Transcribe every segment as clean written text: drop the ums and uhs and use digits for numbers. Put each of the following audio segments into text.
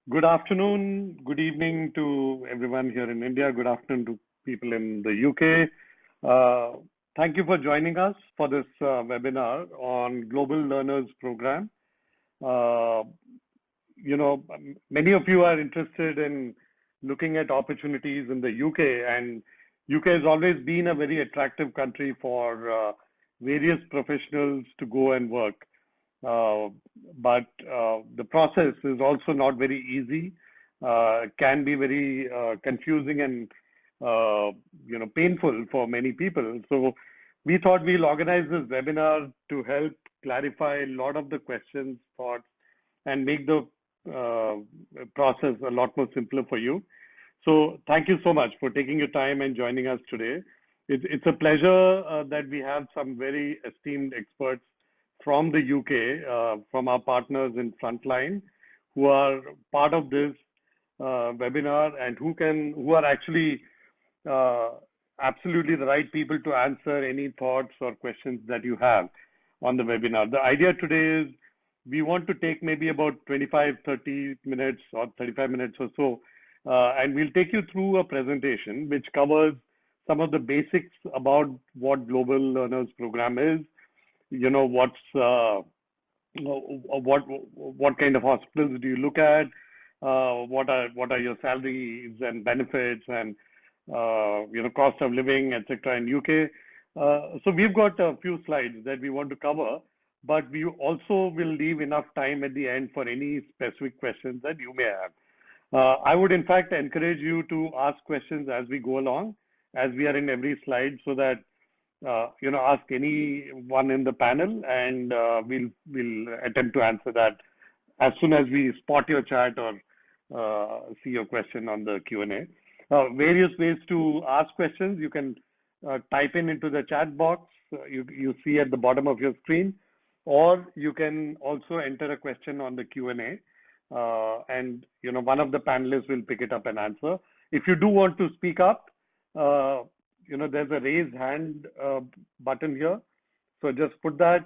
Good afternoon, good evening to everyone here in India. Good afternoon to people in the UK. Uh, Thank you for joining us for this webinar on Global Learners Program. Uh, Many of you are interested in looking at opportunities in the UK, and UK has always been a very attractive country for various professionals to go and work. Uh, but the process is also not very easy, can be very confusing and painful for many people. So we thought we'll organize this webinar to help clarify a lot of the questions, thoughts, and make the uh, process a lot more simpler for you. So thank you so much for taking your time and joining us today. It's a pleasure that we have some very esteemed experts from the UK, from our partners in Frontline, who are part of this webinar and who are actually uh, absolutely the right people to answer any thoughts or questions that you have on the webinar. The idea today is we want to take maybe about 25, 30 minutes or 35 minutes or so, and we'll take you through a presentation which covers some of the basics about what Global Learners Program is, what kind of hospitals do you look at, what are your salaries and benefits and cost of living, etc. in UK. So we've got a few slides that we want to cover, but we also will leave enough time at the end for any specific questions that you may have. I would in fact encourage you to ask questions as we go along, as we are in every slide, so that ask anyone in the panel, and we'll attempt to answer that as soon as we spot your chat or see your question on the Q&A. Various ways to ask questions. You can type into the chat box you see at the bottom of your screen, or you can also enter a question on the Q&A, and one of the panelists will pick it up and answer. If you do want to speak up, there's a raise hand button here. So just put that,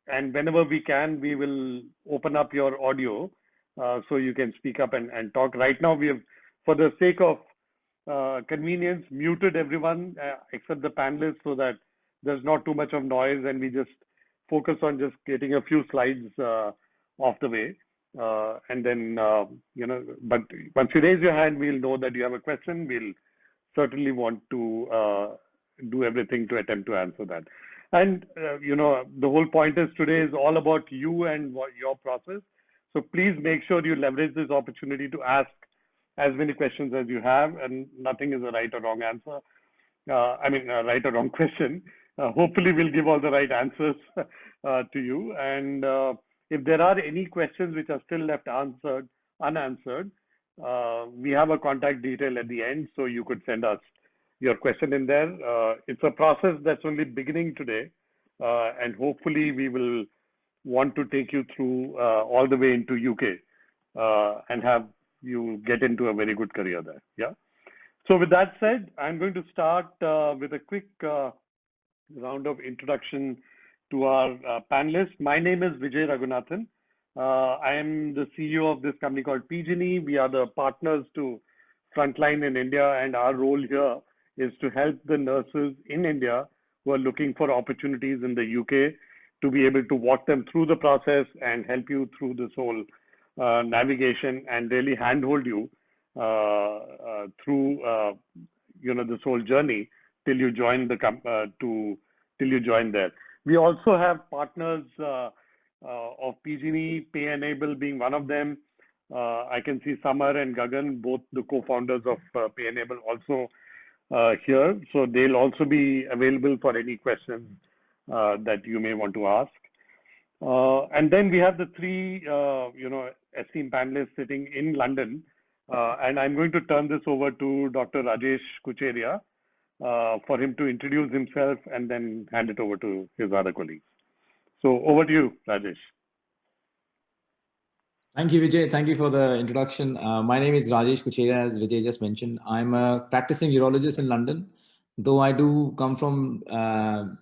and whenever we can, we will open up your audio so you can speak up and talk. Right now, we have, for the sake of convenience, muted everyone except the panelists so that there's not too much of noise, and we just focus on just getting a few slides off the way. And then, but once you raise your hand, we'll know that you have a question. We'll certainly want to do everything to attempt to answer that. And, the whole point is today is all about you and your process. So please make sure you leverage this opportunity to ask as many questions as you have, and nothing is a right or wrong answer. A right or wrong question. Hopefully, we'll give all the right answers to you. And if there are any questions which are still left unanswered, we have a contact detail at the end, so you could send us your question in there. It's a process that's only beginning today, and hopefully we will want to take you through all the way into UK and have you get into a very good career there. Yeah. So with that said, I'm going to start with a quick round of introduction to our panelists. My name is Vijay Raghunathan. I am the CEO of this company called PG&E. We are the partners to Frontline in India, and our role here is to help the nurses in India who are looking for opportunities in the UK to be able to walk them through the process and help you through this whole navigation, and really handhold you through this whole journey till you join till you join there. We also have partners of PG&E, Pay Enable being one of them. I can see Samar and Gagan, both the co-founders of Pay Enable, also here. So they'll also be available for any questions that you may want to ask. And then we have the three, esteemed panelists sitting in London. And I'm going to turn this over to Dr. Rajesh Kucheria for him to introduce himself and then hand it over to his other colleagues. So over to you, Rajesh. Thank you, Vijay. Thank you for the introduction. My name is Rajesh Kucheria, as Vijay just mentioned. I'm a practicing urologist in London. Though I do come from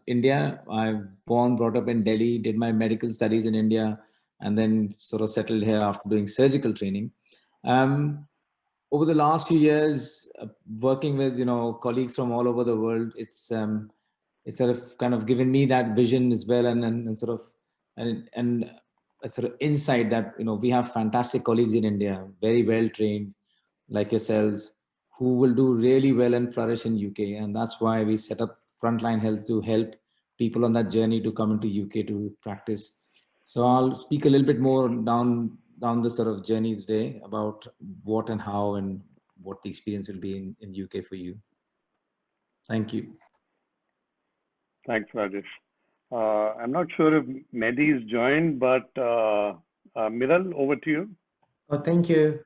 India, I've born, brought up in Delhi, did my medical studies in India, and then sort of settled here after doing surgical training. Um, Over the last few years, working with colleagues from all over the world, it's sort of kind of given me that vision as well, and sort of and a sort of insight that we have fantastic colleagues in India, very well trained, like yourselves, who will do really well and flourish in UK, and that's why we set up Frontline Health to help people on that journey to come into UK to practice. So I'll speak a little bit more down the sort of journey today about what and how and what the experience will be in UK for you. Thank you. Thanks, Rajesh. I'm not sure if Mehdi is joined, but Miral, over to you. Oh, thank you.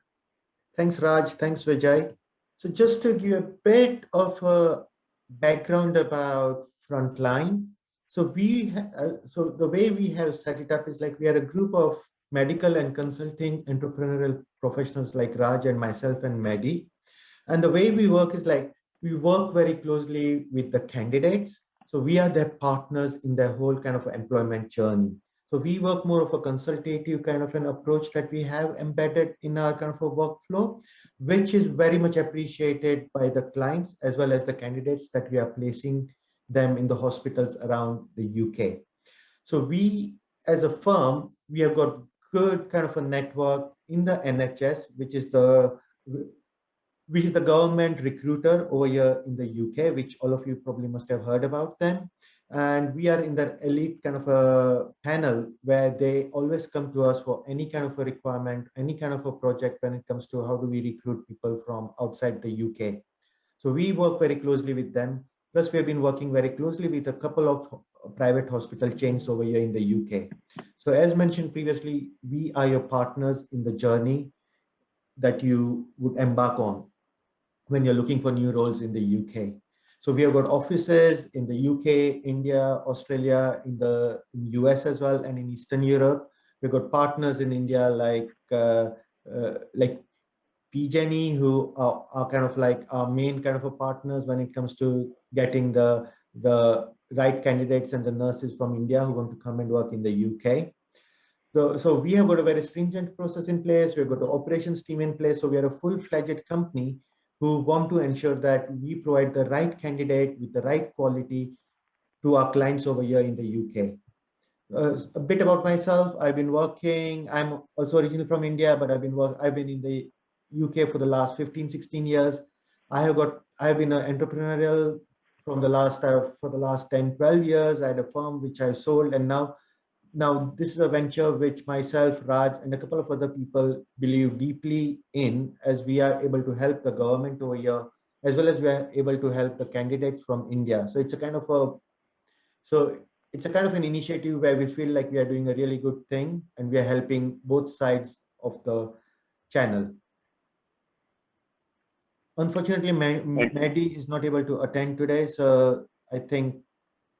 Thanks, Raj. Thanks, Vijay. So just to give a bit of a background about Frontline. So the way we have set it up is like we are a group of medical and consulting entrepreneurial professionals like Raj and myself and Mehdi. And the way we work is like we work very closely with the candidates. So we are their partners in their whole kind of employment journey. So we work more of a consultative kind of an approach that we have embedded in our kind of a workflow, which is very much appreciated by the clients as well as the candidates that we are placing them in the hospitals around the UK. So we, as a firm, we have got good kind of a network in the NHS, which is the government recruiter over here in the UK, which all of you probably must have heard about them. And we are in the elite kind of a panel where they always come to us for any kind of a requirement, any kind of a project when it comes to how do we recruit people from outside the UK. So we work very closely with them. Plus, we have been working very closely with a couple of private hospital chains over here in the UK. So as mentioned previously, we are your partners in the journey that you would embark on when you're looking for new roles in the UK. So we have got offices in the UK, India, Australia, in the US as well, and in Eastern Europe. We've got partners in India like PGenny, who are kind of like our main kind of a partners when it comes to getting the right candidates and the nurses from India who want to come and work in the UK. So we have got a very stringent process in place. We've got the operations team in place. So we are a full-fledged company who want to ensure that we provide the right candidate with the right quality to our clients over here in the UK. A bit about myself. I've been working. I'm also originally from India, but I've been in the UK for the last 15, 16 years. I have been an entrepreneurial for the last 10, 12 years. I had a firm which I sold, and now this is a venture which myself, Raj, and a couple of other people believe deeply in, as we are able to help the government over here, as well as we are able to help the candidates from India. So it's a kind of an initiative where we feel like we are doing a really good thing and we are helping both sides of the channel. Unfortunately, Mehdi is not able to attend today, so I think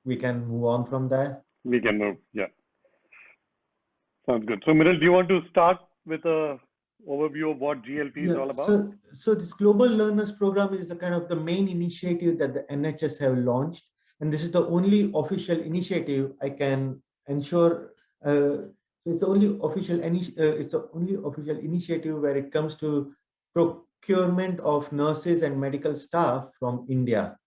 we can move on from there. We can move, yeah. Sounds good. So, Miral, do you want to start with a overview of what GLP is all about? So this Global Learners Program is the kind of the main initiative that the NHS have launched, and this is the only official initiative I can ensure. It's the only official initiative where it comes to procurement of nurses and medical staff from India,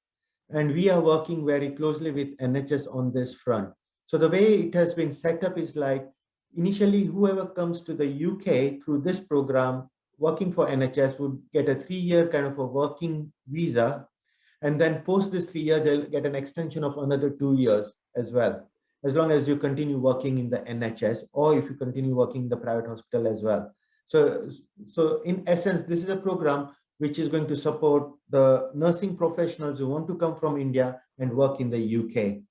and we are working very closely with NHS on this front. So the way it has been set up is like, initially, whoever comes to the UK through this program working for NHS would get a 3-year kind of a working visa. And then post this 3 year, they'll get an extension of another 2 years as well, as long as you continue working in the NHS or if you continue working in the private hospital as well. So in essence, this is a program which is going to support the nursing professionals who want to come from India and work in the UK.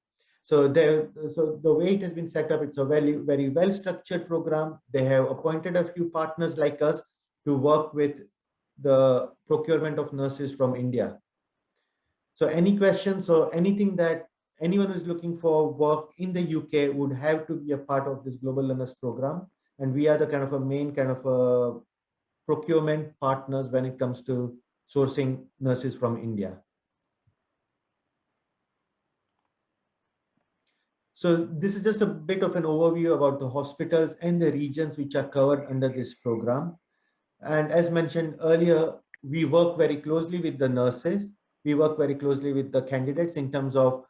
So the way it has been set up, it's a very, very well-structured program. They have appointed a few partners like us to work with the procurement of nurses from India. So any questions or anything that anyone who's looking for work in the UK would have to be a part of this Global Learners Program. And we are the kind of a main kind of a procurement partners when it comes to sourcing nurses from India. So this is just a bit of an overview about the hospitals and the regions which are covered under this program. And as mentioned earlier, we work very closely with the nurses. We work very closely with the candidates in terms of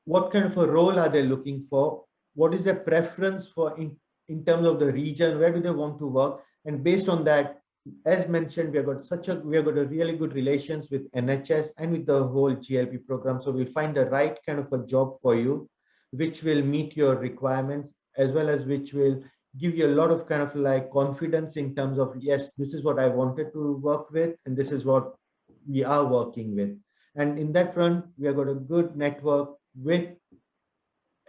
what kind of a role are they looking for? What is their preference for in terms of the region? Where do they want to work? And based on that, as mentioned, we have got a really good relations with NHS and with the whole GLP program. So we'll find the right kind of a job for you, which will meet your requirements, as well as which will give you a lot of kind of like confidence in terms of, yes, this is what I wanted to work with, and this is what we are working with. And in that front, we have got a good network with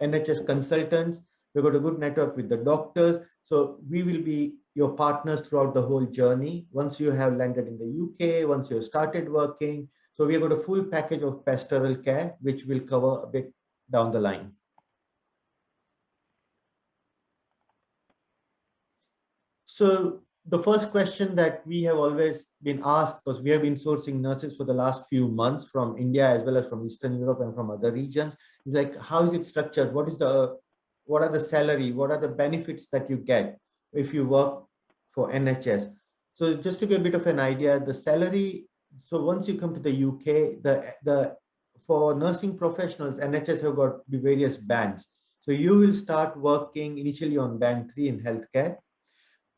NHS consultants. We've got a good network with the doctors. So we will be your partners throughout the whole journey. Once you have landed in the UK, once you have started working. So we've got a full package of pastoral care, which will cover a bit down the line. So the first question that we have always been asked, because we have been sourcing nurses for the last few months from India as well as from Eastern Europe and from other regions, is like, how is it structured? What are the salary? What are the benefits that you get if you work for NHS? So just to give a bit of an idea, the salary. So once you come to the UK, the for nursing professionals, NHS have got the various bands. So you will start working initially on band 3 in healthcare.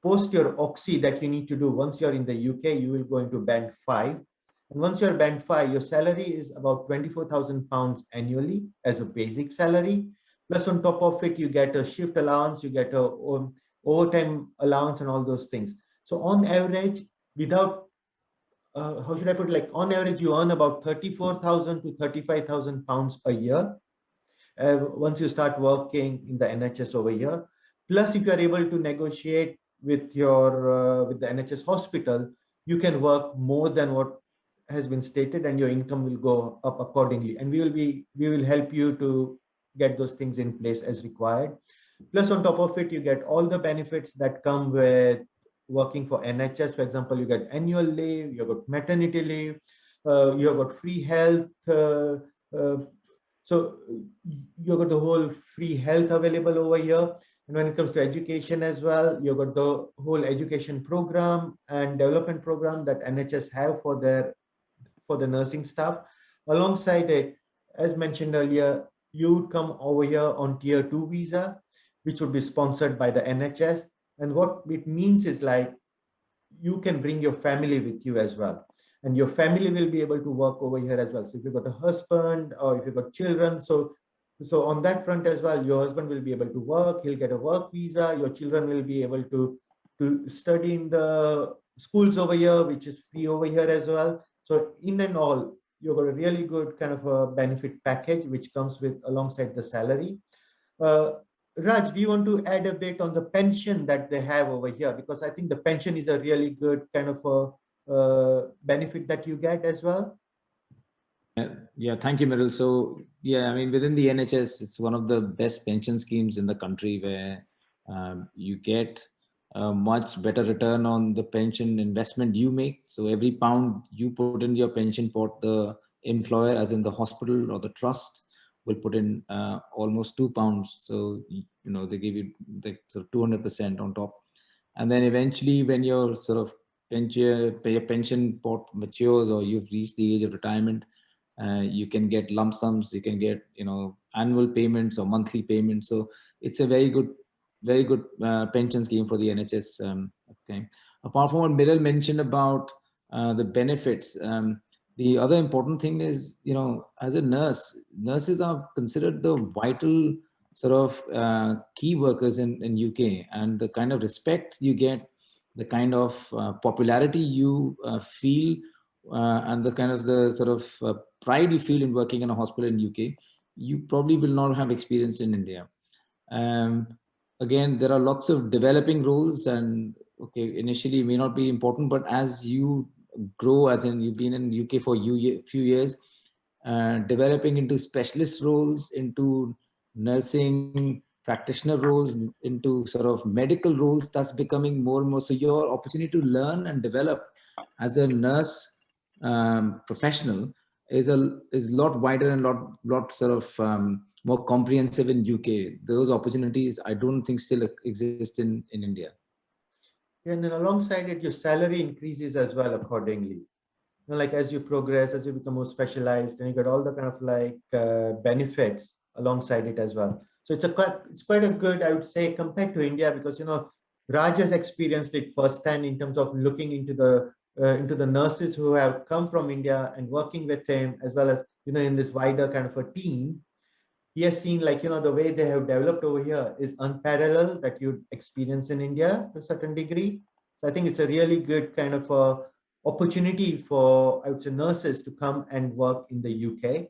Post your oxy that you need to do once you're in the UK, you will go into band 5. And once you're band 5, your salary is about £24,000 annually as a basic salary. Plus on top of it, you get a shift allowance, you get a overtime allowance and all those things. So on average, without, how should I put it? Like on average, you earn about 34,000 to 35,000 pounds a year once you start working in the NHS over here. Plus, if you are able to negotiate with your with the NHS hospital, you can work more than what has been stated, and your income will go up accordingly. And we will help you to get those things in place as required. Plus, on top of it, you get all the benefits that come with working for NHS. For example, you get annual leave, you got maternity leave, you have got free health. So you've got the whole free health available over here. And when it comes to education as well, you've got the whole education program and development program that NHS have for the nursing staff. Alongside it, as mentioned earlier, you would come over here on tier 2 visa, which would be sponsored by the NHS. And what it means is like you can bring your family with you as well. And your family will be able to work over here as well. So if you've got a husband or if you've got children, so on that front as well, your husband will be able to work, he'll get a work visa, your children will be able to study in the schools over here, which is free over here as well. So in and all, you've got a really good kind of a benefit package, which comes with alongside the salary. Uh, Raj, do you want to add a bit on the pension that they have over here? Because I think the pension is a really good kind of a benefit that you get as well. Yeah, thank you, Meryl. So, yeah, I mean, within the NHS, it's one of the best pension schemes in the country where you get a much better return on the pension investment you make. So every pound you put in your pension pot, the employer, as in the hospital or the trust, will put in almost £2. So, they give you like sort of 200% on top. And then eventually when your sort of your pension pot matures or you've reached the age of retirement, you can get lump sums, you can get, annual payments or monthly payments. So it's a very good pension scheme for the NHS. Okay. Apart from what Meryl mentioned about the benefits, the other important thing is, as a nurses are considered the vital sort of key workers in UK, and the kind of respect you get, the kind of popularity you feel, and the kind of the sort of pride you feel in working in a hospital in UK, you probably will not have experienced in India. Um, Again, there are lots of developing roles, and okay, initially may not be important, but as you grow, as in you've been in UK for a few years, developing into specialist roles, into nursing practitioner roles, into sort of medical roles, that's becoming more and more. So your opportunity to learn and develop as a nurse professional is a lot wider and lot sort of more comprehensive in UK. Those opportunities I don't think still exist in India. And then alongside it, your salary increases as well accordingly. Like as you progress, as you become more specialized, and you get all the kind of like benefits alongside it as well. So it's quite a good, I would say, compared to India, because Raj has experienced it firsthand in terms of looking into the nurses who have come from India and working with him, as well as in this wider kind of a team. He has seen, like, the way they have developed over here is unparalleled that you'd experience in India to a certain degree. So I think it's a really good kind of a opportunity for, I would say, nurses to come and work in the UK.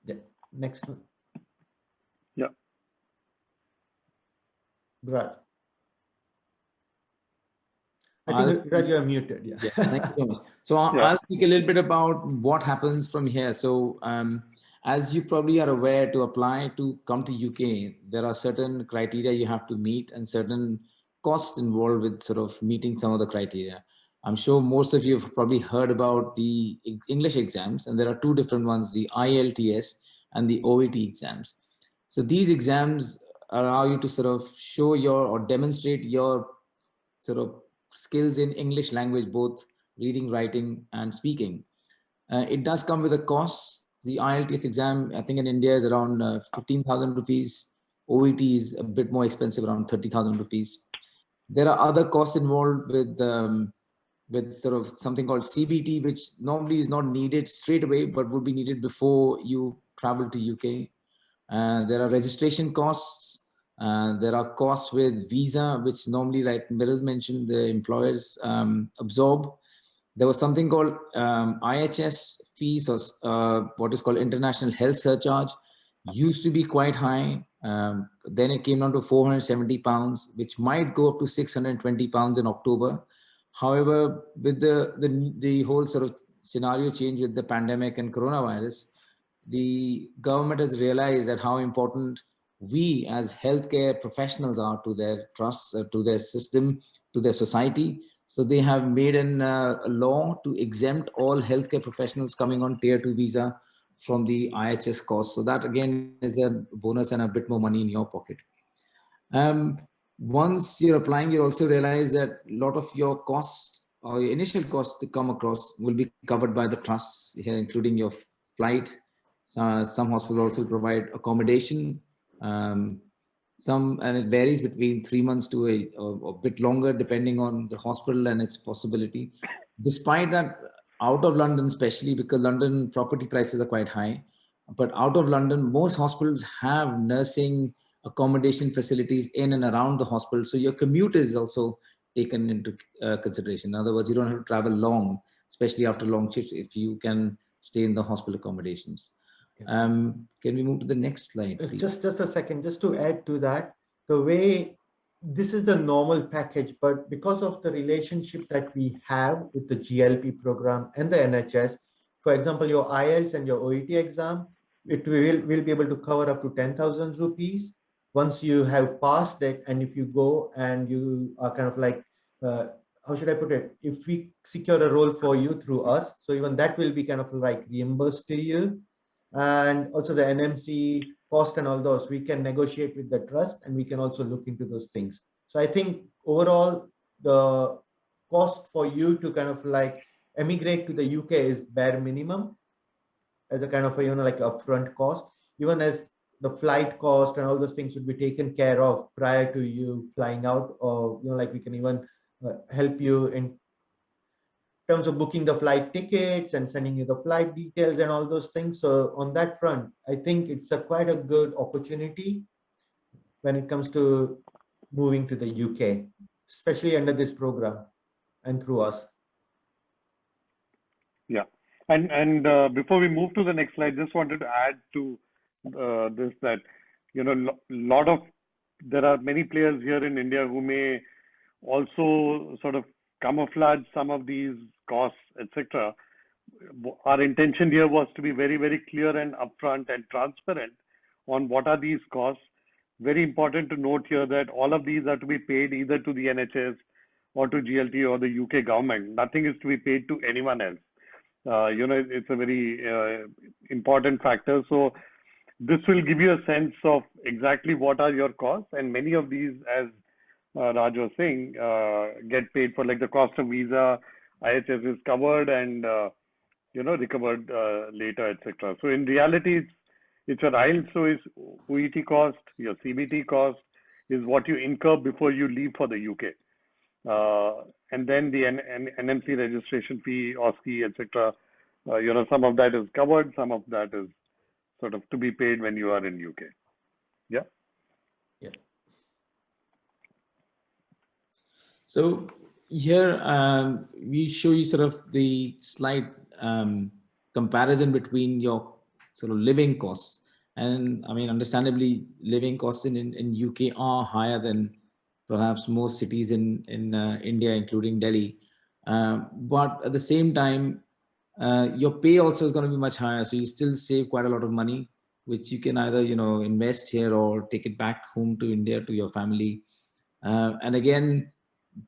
Yeah. Next one. Yeah. Raj. I think Raj, you are muted. Yeah. Thank you so much. So I'll speak a little bit about what happens from here. So as you probably are aware, to apply to come to UK, there are certain criteria you have to meet and certain costs involved with sort of meeting some of the criteria. I'm sure most of you have probably heard about the English exams, and there are two different ones, the IELTS and the OET exams. So these exams allow you to sort of show your or demonstrate your sort of skills in English language, both reading, writing, and speaking. It does come with a cost. The IELTS exam, I think in India, is around 15,000 rupees. OET is a bit more expensive, around 30,000 rupees. There are other costs involved with sort of something called CBT, which normally is not needed straight away, but would be needed before you travel to UK. There are registration costs. There are costs with visa, which normally, like Meryl mentioned, the employers absorb. There was something called IHS fees, or what is called international health surcharge. Used to be quite high. Then it came down to £470, which might go up to £620 in October. However, with the whole sort of scenario change with the pandemic and coronavirus, the government has realized that how important we as healthcare professionals are to their trusts, to their system, to their society. So they have made a law to exempt all healthcare professionals coming on tier 2 visa from the IHS cost. So that again is a bonus and a bit more money in your pocket. Once you're applying, you also realize that a lot of your costs or your initial costs to come across will be covered by the trusts here, including your flight. Some hospitals also provide accommodation. And it varies between 3 months to a bit longer, depending on the hospital and its possibility. Despite that, out of London, especially because London property prices are quite high, but out of London, most hospitals have nursing accommodation facilities in and around the hospital. So your commute is also taken into consideration. In other words, you don't have to travel long, especially after long shifts, if you can stay in the hospital accommodations. Can we move to the next slide, please? Just a second, just to add to that, the way this is the normal package, but because of the relationship that we have with the GLP program and the NHS, for example, your IELTS and your OET exam, it will be able to cover up to 10,000 rupees once you have passed it. And if you go and you are kind of like, how should I put it? If we secure a role for you through us, so even that will be kind of like reimbursed to you. And also the NMC cost and all those, we can negotiate with the trust, and we can also look into those things. So I think overall, the cost for you to kind of like emigrate to the UK is bare minimum as a kind of a, like upfront cost, even as the flight cost and all those things should be taken care of prior to you flying out, or, like we can even help you in terms of booking the flight tickets and sending you the flight details and all those things. So on that front, I think it's quite a good opportunity when it comes to moving to the UK, especially under this program and through us. Yeah. And before we move to the next slide, just wanted to add to this that, there are many players here in India who may also sort of camouflage some of these costs, etc. Our intention here was to be very, very clear and upfront and transparent on what are these costs. Very important to note here that all of these are to be paid either to the NHS or to GLT or the UK government. Nothing is to be paid to anyone else. It's a very important factor. So this will give you a sense of exactly what are your costs, and many of these, as Raj was saying, get paid for, like the cost of visa, IHS is covered and recovered later, etc. So in reality, it's your IELTS OET cost, your CBT cost is what you incur before you leave for the UK. And then the NMC registration fee, OSCE, etc. Some of that is covered, some of that is sort of to be paid when you are in UK. Yeah. Yeah. So here we show you sort of the slight comparison between your sort of living costs. And I mean, understandably, living costs in UK are higher than perhaps most cities in India, including Delhi. But at the same time, your pay also is going to be much higher. So you still save quite a lot of money, which you can either, invest here or take it back home to India to your family. And again,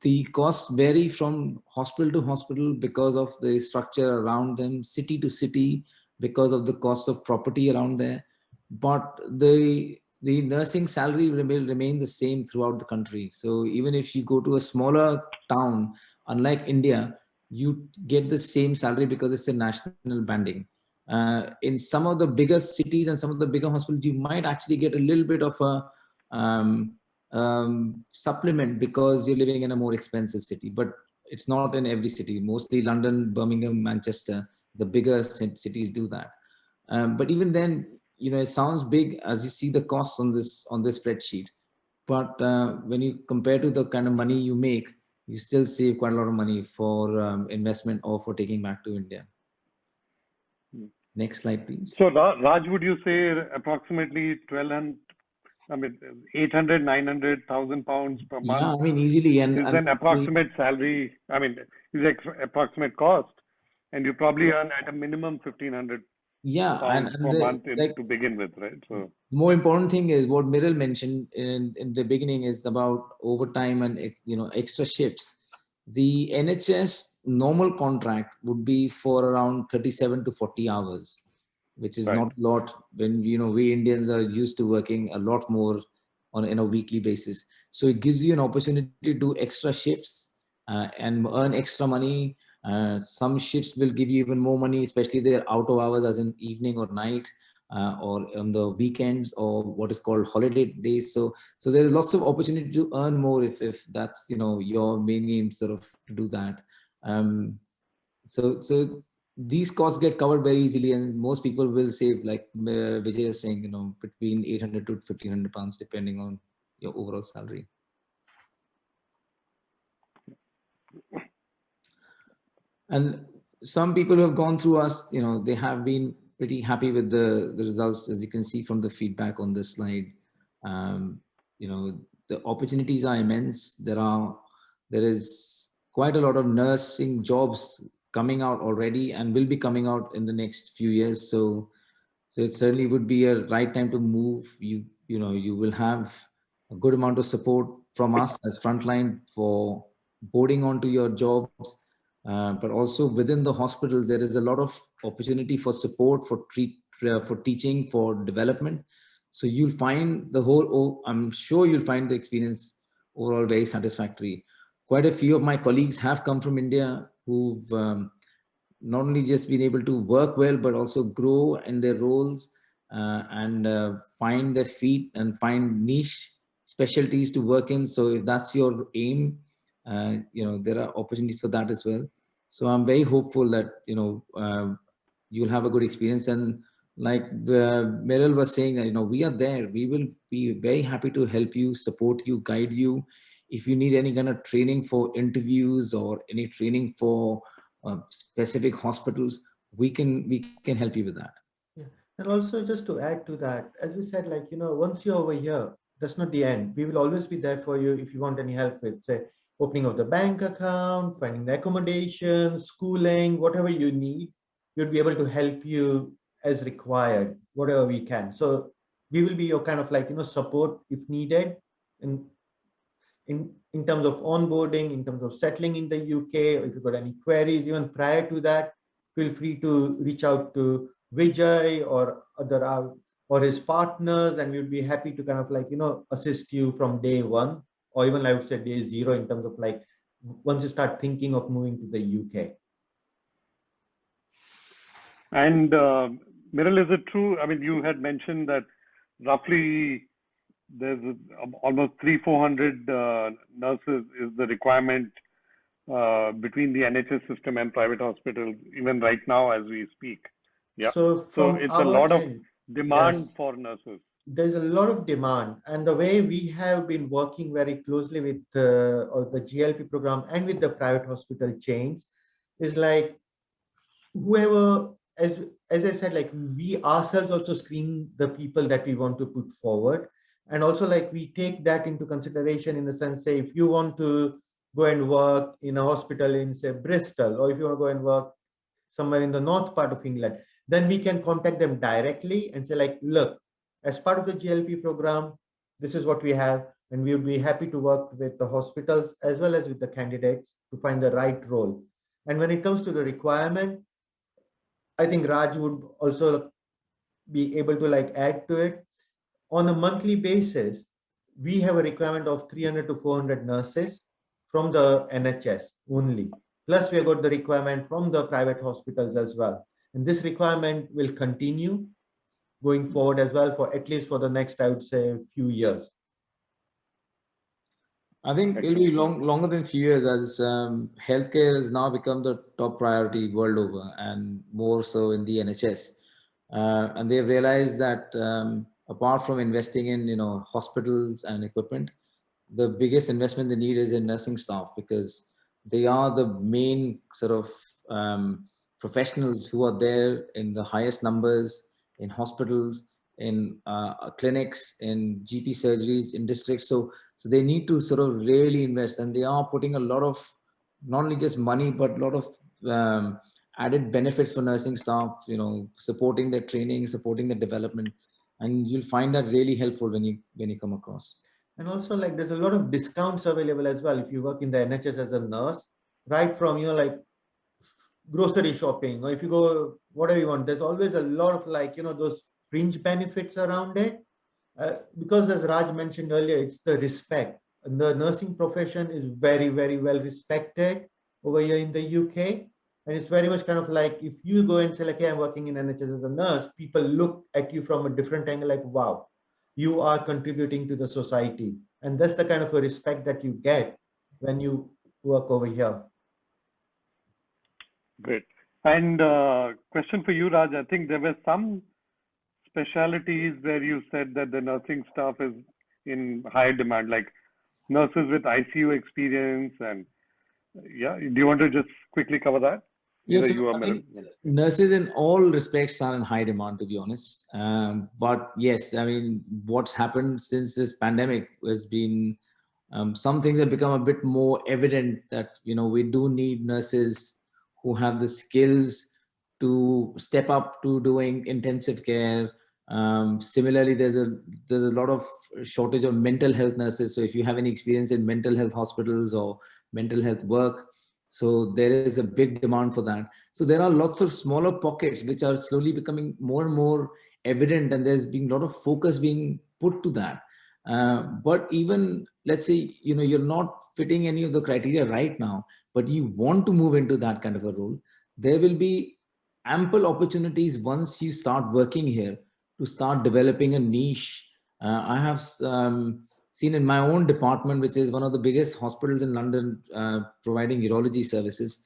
the costs vary from hospital to hospital because of the structure around them, city to city, because of the cost of property around there. But the nursing salary will remain the same throughout the country. So even if you go to a smaller town, unlike India, you get the same salary because it's a national banding. In some of the bigger cities and some of the bigger hospitals, you might actually get a little bit of a supplement because you're living in a more expensive city, but it's not in every city. Mostly London, Birmingham, Manchester, the bigger cities do that. But even then, it sounds big as you see the costs on this spreadsheet. But when you compare to the kind of money you make, you still save quite a lot of money for investment or for taking back to India. Next slide, please. So Raj, would you say approximately 800, 900,000 pounds per month? Yeah, I mean, easily. And is an approximate salary, is approximate cost, and you probably earn at a minimum 1,500 pounds per month to begin with, right? So more important thing is what Miral mentioned in the beginning is about overtime and extra shifts. The NHS normal contract would be for around 37 to 40 hours, which is not a lot when we Indians are used to working a lot more in a weekly basis. So it gives you an opportunity to do extra shifts and earn extra money. Some shifts will give you even more money, especially they're out of hours, as in evening or night, or on the weekends, or what is called holiday days. So there is lots of opportunity to earn more if that's your main aim, sort of, to do that. So these costs get covered very easily, and most people will save, like Vijay is saying, between 800 to 1,500 pounds, depending on your overall salary. And some people who have gone through us, they have been pretty happy with the results, as you can see from the feedback on this slide. The opportunities are immense. There is quite a lot of nursing jobs coming out already and will be coming out in the next few years. So it certainly would be a right time to move. You will have a good amount of support from us as Frontline for boarding onto your jobs. But also within the hospitals, there is a lot of opportunity for support, for teaching, for development. So you'll find I'm sure you'll find the experience overall very satisfactory. Quite a few of my colleagues have come from India who've not only just been able to work well, but also grow in their roles and find their feet and find niche specialties to work in. So if that's your aim, there are opportunities for that as well. So I'm very hopeful that you'll have a good experience. And like Meryl was saying, we are there. We will be very happy to help you, support you, guide you. If you need any kind of training for interviews or any training for specific hospitals, we can help you with that. Yeah. And also, just to add to that, as we said, once you're over here, that's not the end. We will always be there for you if you want any help with, say, opening of the bank account, finding the accommodation, schooling, whatever you need, we'll be able to help you as required, whatever we can. So we will be your kind of support if needed, in terms of onboarding, in terms of settling in the UK, or if you've got any queries, even prior to that, feel free to reach out to Vijay or other or his partners, and we would be happy to kind of like, assist you from day one, or even I would say day zero, in terms of like once you start thinking of moving to the UK. And Miral, is it true? I mean, you had mentioned that roughly there's almost 400 nurses is the requirement between the NHS system and private hospitals, even right now as we speak. Yeah. So So from it's a our lot of end, demand yes, for nurses. there's a lot of demand, and the way we have been working very closely with or the GLP program and with the private hospital chains is like, whoever, as I said, like we ourselves also screen the people that we want to put forward, and also like we take that into consideration, in the sense, say if you want to go and work in a hospital in, say, Bristol, or if you want to go and work somewhere in the north part of England, then we can contact them directly and say like, look, as part of the GLP program, this is what we have, and we would be happy to work with the hospitals as well as with the candidates to find the right role. And when it comes to the requirement, I think Raj would also be able to like add to it. On a monthly basis, we have a requirement of 300 to 400 nurses from the NHS only. Plus, we have got the requirement from the private hospitals as well. And this requirement will continue going forward as well, for at least for the next, I would say, few years. I think it'll be longer than few years, as healthcare has now become the top priority world over, and more so in the NHS. And they've realized that apart from investing in hospitals and equipment, the biggest investment they need is in nursing staff, because they are the main sort of professionals who are there in the highest numbers in hospitals, in clinics, in GP surgeries, in districts. So they need to sort of really invest, and they are putting a lot of not only just money but a lot of added benefits for nursing staff. Supporting their training, supporting their development, and you'll find that really helpful when you come across. And also, like, there's a lot of discounts available as well if you work in the NHS as a nurse, right from, like grocery shopping, or if you go whatever you want, there's always a lot of like, those fringe benefits around it. Because as Raj mentioned earlier, it's the respect. And the nursing profession is very, very well respected over here in the UK. And it's very much kind of like, if you go and say like, hey, I'm working in NHS as a nurse, people look at you from a different angle, like, wow, you are contributing to the society. And that's the kind of a respect that you get when you work over here. Great. And question for you, Raj. I think there were some specialities where you said that the nursing staff is in high demand, like nurses with ICU experience. And yeah, do you want to just quickly cover that? Yes, You I think nurses in all respects are in high demand, to be honest. But yes, I mean, what's happened since this pandemic has been some things have become a bit more evident, that we do need nurses who have the skills to step up to doing intensive care. Similarly, there's a lot of shortage of mental health nurses. So if you have any experience in mental health hospitals or mental health work, so there is a big demand for that. So there are lots of smaller pockets which are slowly becoming more and more evident, and there's been a lot of focus being put to that. But even, let's say, you're not fitting any of the criteria right now, but you want to move into that kind of a role, there will be ample opportunities once you start working here to start developing a niche. I have seen in my own department, which is one of the biggest hospitals in London, providing urology services.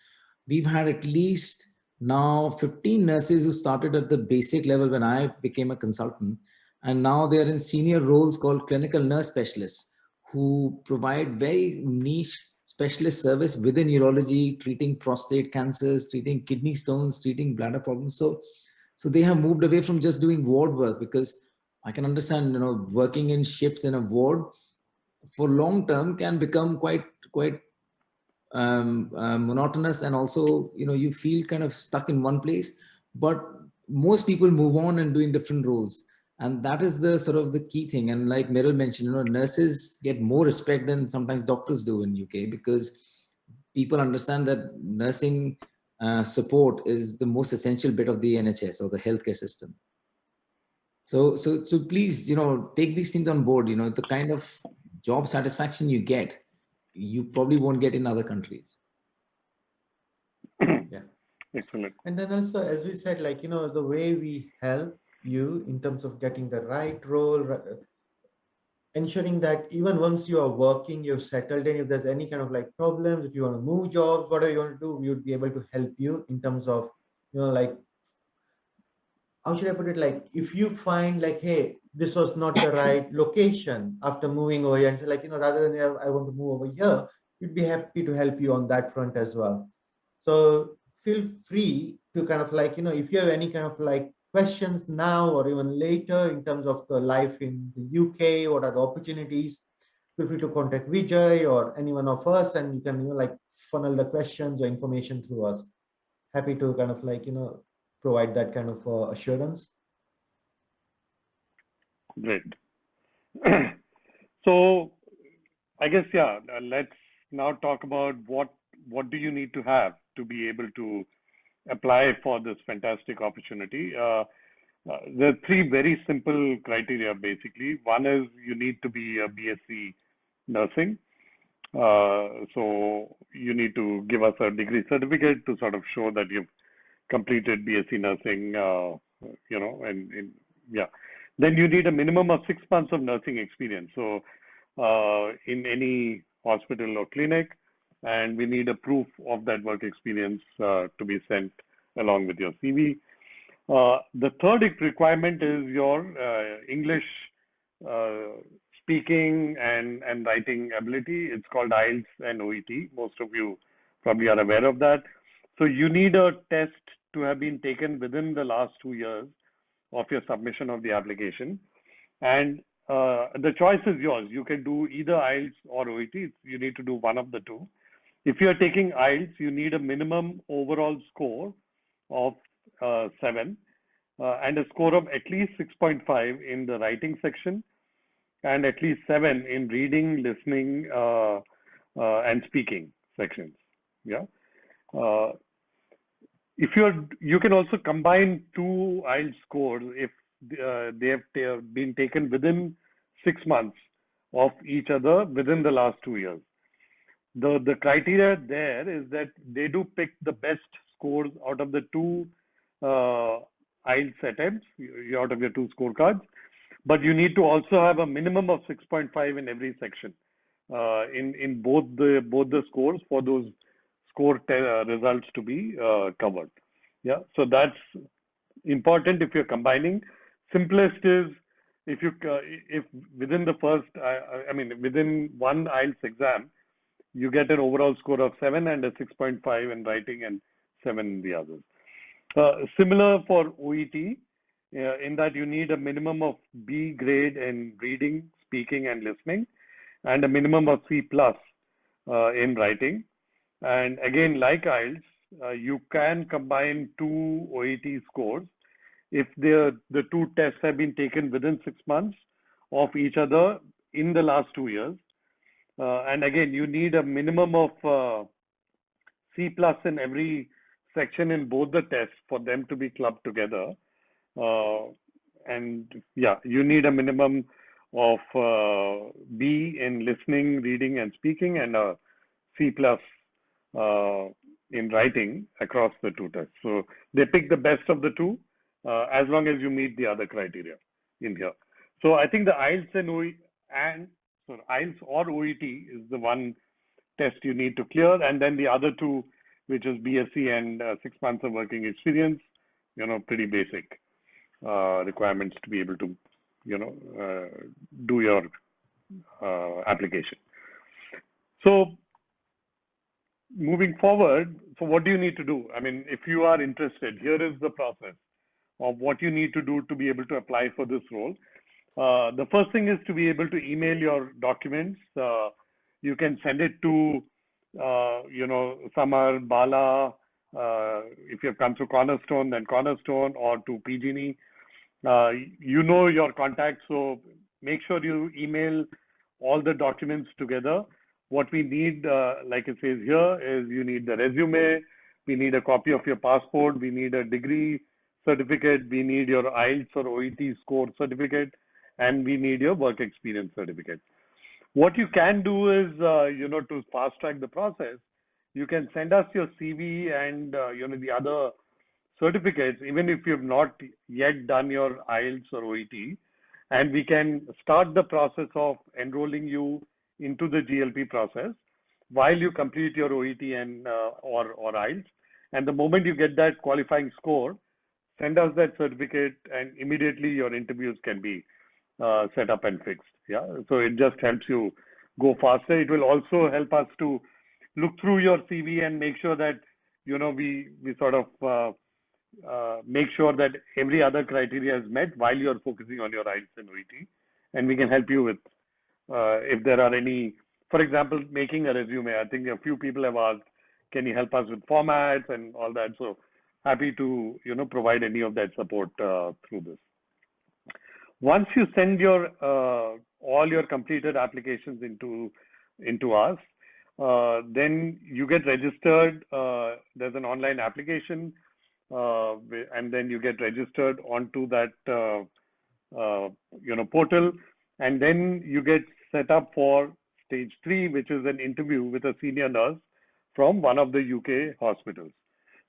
We've had at least now 15 nurses who started at the basic level when I became a consultant. And now they're in senior roles called clinical nurse specialists, who provide very niche specialist service within urology, treating prostate cancers, treating kidney stones, treating bladder problems. So they have moved away from just doing ward work, because I can understand, working in shifts in a ward for long term can become quite monotonous, and also you feel kind of stuck in one place. But most people move on and doing different roles, and that is the sort of the key thing. And like Meryl mentioned, nurses get more respect than sometimes doctors do in UK, because people understand that nursing support is the most essential bit of the NHS or the healthcare system. So please, take these things on board. The kind of job satisfaction you get, you probably won't get in other countries. Yeah. Excellent. And then also, as we said, like, the way we help you in terms of getting the right role, ensuring that even once you are working, you're settled in, if there's any kind of like problems, if you want to move jobs, whatever you want to do, we would be able to help you in terms of, like, how should I put it? Like, if you find like, hey, this was not the right location after moving over here, and so like, rather than I want to move over here, we'd be happy to help you on that front as well. So feel free to kind of like, if you have any kind of like questions now or even later in terms of the life in the UK, what are the opportunities, feel free to contact Vijay or any one of us, and you can, like, funnel the questions or information through us. Happy to kind of like, provide that kind of assurance. Great. So I guess, yeah, let's now talk about what do you need to have to be able to apply for this fantastic opportunity. There are three very simple criteria, basically. One is you need to be a BSc nursing. So you need to give us a degree certificate to sort of show that you've completed BSc nursing, and yeah. Then you need a minimum of 6 months of nursing experience. So in any hospital or clinic, and we need a proof of that work experience to be sent along with your CV. The third requirement is your English speaking and writing ability. It's called IELTS and OET. Most of you probably are aware of that. So you need a test to have been taken within the last 2 years of your submission of the application. And the choice is yours. You can do either IELTS or OET. You need to do one of the two. If you are taking IELTS, you need a minimum overall score of 7 and a score of at least 6.5 in the writing section and at least 7 in reading, listening, and speaking sections. Yeah. If you can also combine two IELTS scores if they have been taken within 6 months of each other within the last 2 years. The criteria there is that they do pick the best scores out of the two IELTS attempts, out of your two scorecards, but you need to also have a minimum of 6.5 in every section in both the scores for those results to be covered. Yeah, so that's important if you're combining. Simplest is if within the first, within one IELTS exam, you get an overall score of 7 and a 6.5 in writing and 7 in the others. Similar for OET, in that you need a minimum of B grade in reading, speaking, and listening, and a minimum of C plus in writing. And again, like IELTS, you can combine two OET scores if the two tests have been taken within 6 months of each other in the last 2 years. And again, you need a minimum of C plus in every section in both the tests for them to be clubbed together. And yeah, you need a minimum of B in listening, reading, and speaking, and a C plus in writing across the two tests. So they pick the best of the two, as long as you meet the other criteria in here. So I think the IELTS IELTS or OET is the one test you need to clear, and then the other two, which is BSc and 6 months of working experience, pretty basic requirements to be able to, do your application. So moving forward, so what do you need to do? I mean, if you are interested, here is the process of what you need to do to be able to apply for this role. The first thing is to be able to email your documents. You can send it to, Samar, Bala, if you have come through Cornerstone, then Cornerstone, or to PG&E. You know your contacts, so make sure you email all the documents together. What we need, like it says here, is you need the resume, we need a copy of your passport, we need a degree certificate, we need your IELTS or OET score certificate, and we need your work experience certificate. What you can do is, to fast track the process, you can send us your CV and, the other certificates, even if you've not yet done your IELTS or OET, and we can start the process of enrolling you into the GLP process while you complete your OET and or IELTS. And the moment you get that qualifying score, send us that certificate, and immediately your interviews can be set up and fixed. Yeah, so it just helps you go faster. It will also help us to look through your CV and make sure that we sort of make sure that every other criteria is met while you're focusing on your IELTS and OET, and we can help you with if there are any, for example, making a resume. I think a few people have asked, can you help us with formats and all that? So happy to provide any of that support through this. Once you send your all your completed applications into us, then you get registered. There's an online application, and then you get registered onto that portal, and then you get set up for stage 3, which is an interview with a senior nurse from one of the UK hospitals.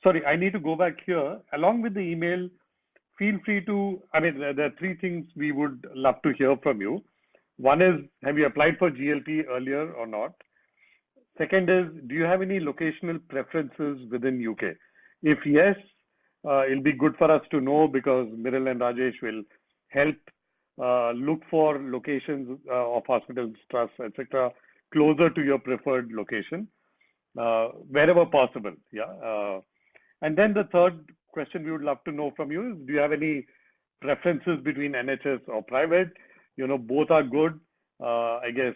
Sorry, I need to go back here. Along with the email, feel free to, there are 3 things we would love to hear from you. One is, have you applied for GLP earlier or not? Second is, do you have any locational preferences within UK? If yes, it'll be good for us to know, because Miral and Rajesh will help look for locations of hospitals, trusts, etc., closer to your preferred location, wherever possible. Yeah. And then the third question we would love to know from you is, do you have any preferences between NHS or private? Both are good. I guess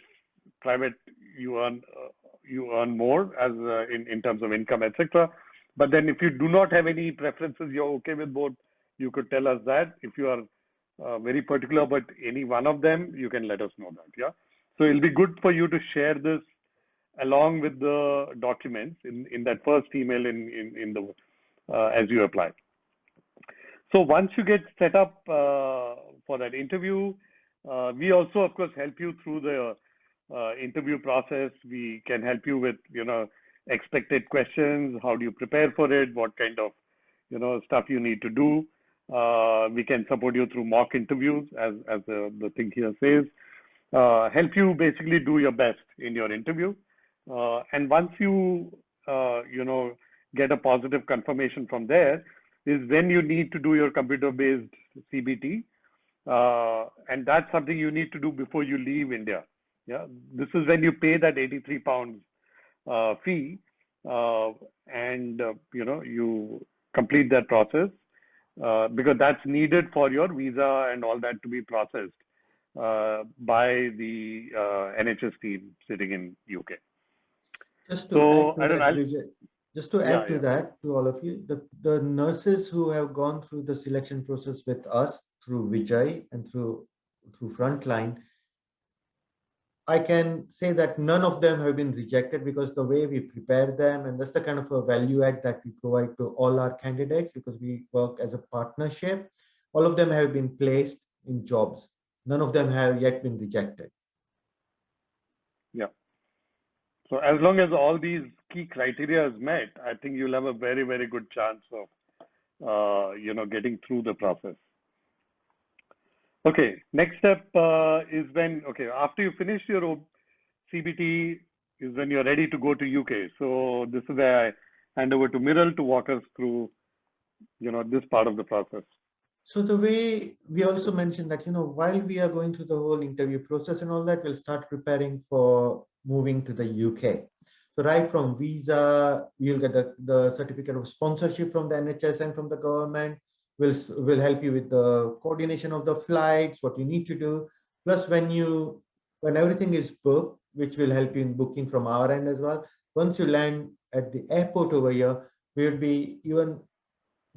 private, you earn more as in terms of income, etc. But then if you do not have any preferences, you're okay with both, you could tell us that. If you are very particular about any one of them, you can let us know that. Yeah. So it'll be good for you to share this along with the documents in that first email in the as you apply. So once you get set up for that interview, we also, of course, help you through the interview process. We can help you with, expected questions. How do you prepare for it? What kind of, stuff you need to do. We can support you through mock interviews, as the thing here says. Help you basically do your best in your interview. And once you, get a positive confirmation from there, is when you need to do your computer-based CBT. And that's something you need to do before you leave India. Yeah, this is when you pay that £83 fee, and you complete that process, because that's needed for your visa and all that to be processed by the NHS team sitting in UK. Just to add to that, Vijay, just to add to that, to all of you, the nurses who have gone through the selection process with us through Vijay and through Frontline, I can say that none of them have been rejected, because the way we prepare them, and that's the kind of a value add that we provide to all our candidates, because we work as a partnership. All of them have been placed in jobs. None of them have yet been rejected. Yeah. So as long as all these key criteria is met, I think you'll have a very, very good chance of, getting through the process. Okay, next step is when, after you finish your CBT is when you're ready to go to UK. So this is where I hand over to Miral to walk us through, this part of the process. So the way we also mentioned that, while we are going through the whole interview process and all that, we'll start preparing for moving to the UK. So right from visa, you'll get the certificate of sponsorship from the NHS and from the government. We'll help you with the coordination of the flights, what you need to do. Plus, when everything is booked, which will help you in booking from our end as well, once you land at the airport over here, we will be even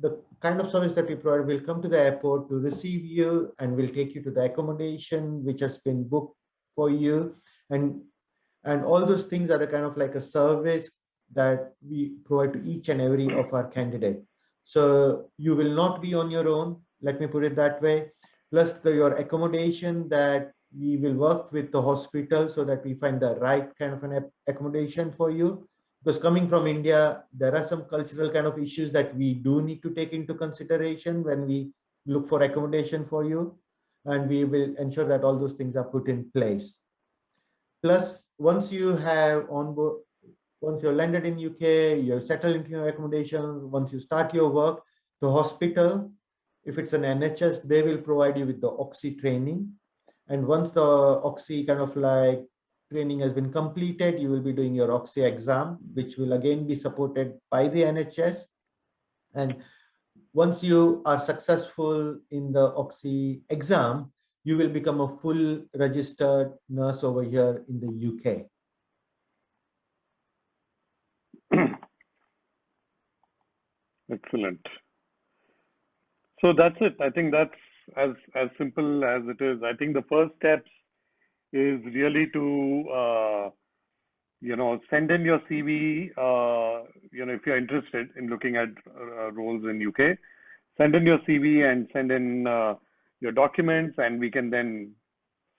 the kind of service that we provide will come to the airport to receive you, and will take you to the accommodation which has been booked for you. And all those things are a kind of like a service that we provide to each and every of our candidates. So you will not be on your own, let me put it that way. Plus your accommodation, that we will work with the hospital so that we find the right kind of an accommodation for you. Because coming from India, there are some cultural kind of issues that we do need to take into consideration when we look for accommodation for you. And we will ensure that all those things are put in place. Plus, once you have on board, once you're landed in UK, you're settled into your accommodation, once you start your work, the hospital, if it's an NHS, they will provide you with the Oxy training. And once the Oxy kind of like training has been completed, you will be doing your Oxy exam, which will again be supported by the NHS. And once you are successful in the Oxy exam, you will become a full registered nurse over here in the UK. Excellent. So that's it. I think that's as simple as it is. I think the first steps is really to send in your CV. If you're interested in looking at roles in UK, send in your CV and send in your documents, and we can then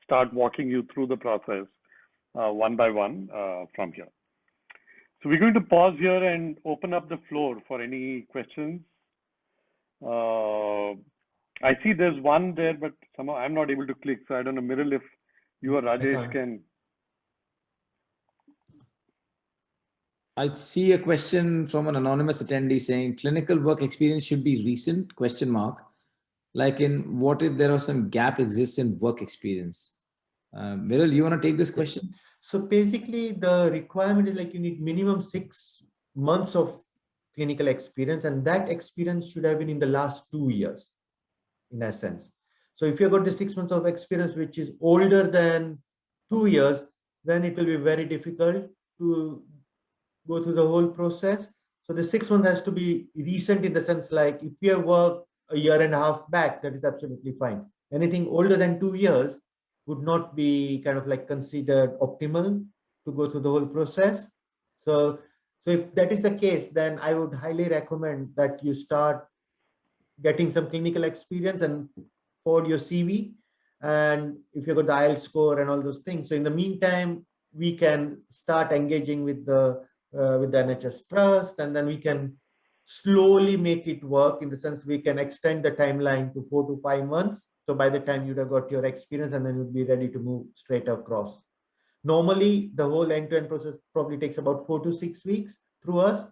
start walking you through the process one by one from here. So we're going to pause here and open up the floor for any questions. I see there's one there, but somehow I'm not able to click. So I don't know, Miral, if you or Rajesh can. I see a question from an anonymous attendee saying clinical work experience should be recent, question mark. Like in what if there are some gap exists in work experience? Miral, you want to take this question? So basically the requirement is like you need minimum 6 months of clinical experience, and that experience should have been in the last 2 years, in essence. So if you've got the 6 months of experience, which is older than 2 years, then it will be very difficult to go through the whole process. So the 6 months has to be recent, in the sense like if you have worked a year and a half back, that is absolutely fine. Anything older than 2 years would not be kind of like considered optimal to go through the whole process. So if that is the case, then I would highly recommend that you start getting some clinical experience and forward your CV. And if you got the IELTS score and all those things, so in the meantime, we can start engaging with the NHS Trust, and then we can slowly make it work, in the sense we can extend the timeline to 4 to 5 months. So by the time you'd have got your experience, and then you'd be ready to move straight across. Normally, the whole end-to-end process probably takes about 4 to 6 weeks through us,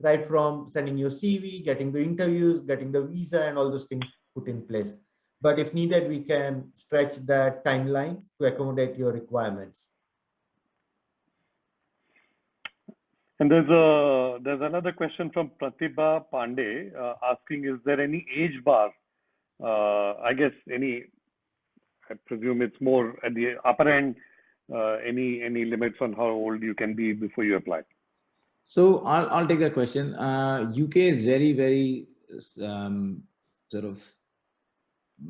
right from sending your CV, getting the interviews, getting the visa, and all those things put in place. But if needed, we can stretch that timeline to accommodate your requirements. And there's another question from Pratibha Pandey asking, is there any age bar? I guess I presume it's more at the upper end. Any limits on how old you can be before you apply? So I'll take that question. UK is very, very sort of,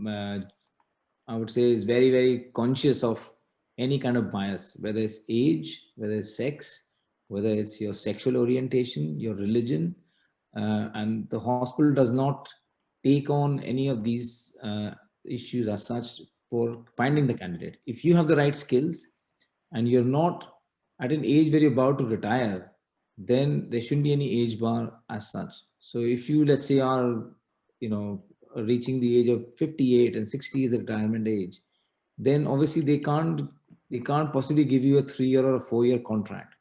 I would say, is very, very conscious of any kind of bias, whether it's age, whether it's sex, whether it's your sexual orientation, your religion, and the hospital does not take on any of these issues as such for finding the candidate. If you have the right skills and you're not at an age where you're about to retire, then there shouldn't be any age bar as such. So if you, let's say, are, reaching the age of 58 and 60 is the retirement age, then obviously they can't possibly give you a 3-year or a 4-year contract.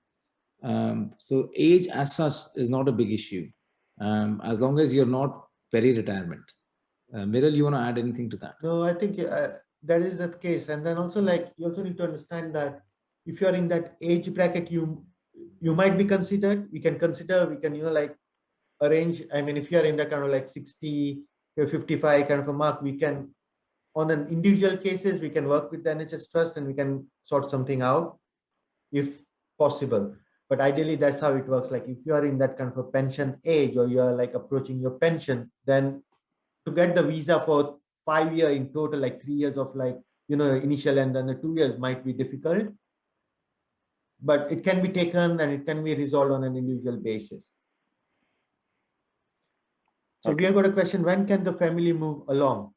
So age as such is not a big issue, as long as you're not peri-retirement. Miral, you want to add anything to that? No, I think that is the case. And then also, like, you also need to understand that if you're in that age bracket, you might be considered. We can like arrange. I mean, if you're in that kind of like 60 or 55 kind of a mark, we can, on an individual cases, we can work with the NHS Trust and we can sort something out if possible. But ideally, that's how it works. Like if you are in that kind of a pension age, or you are like approaching your pension, then to get the visa for 5 years in total, like 3 years of like, initial, and then the 2 years might be difficult. But it can be taken and it can be resolved on an individual basis. So we have got a question, when can the family move along?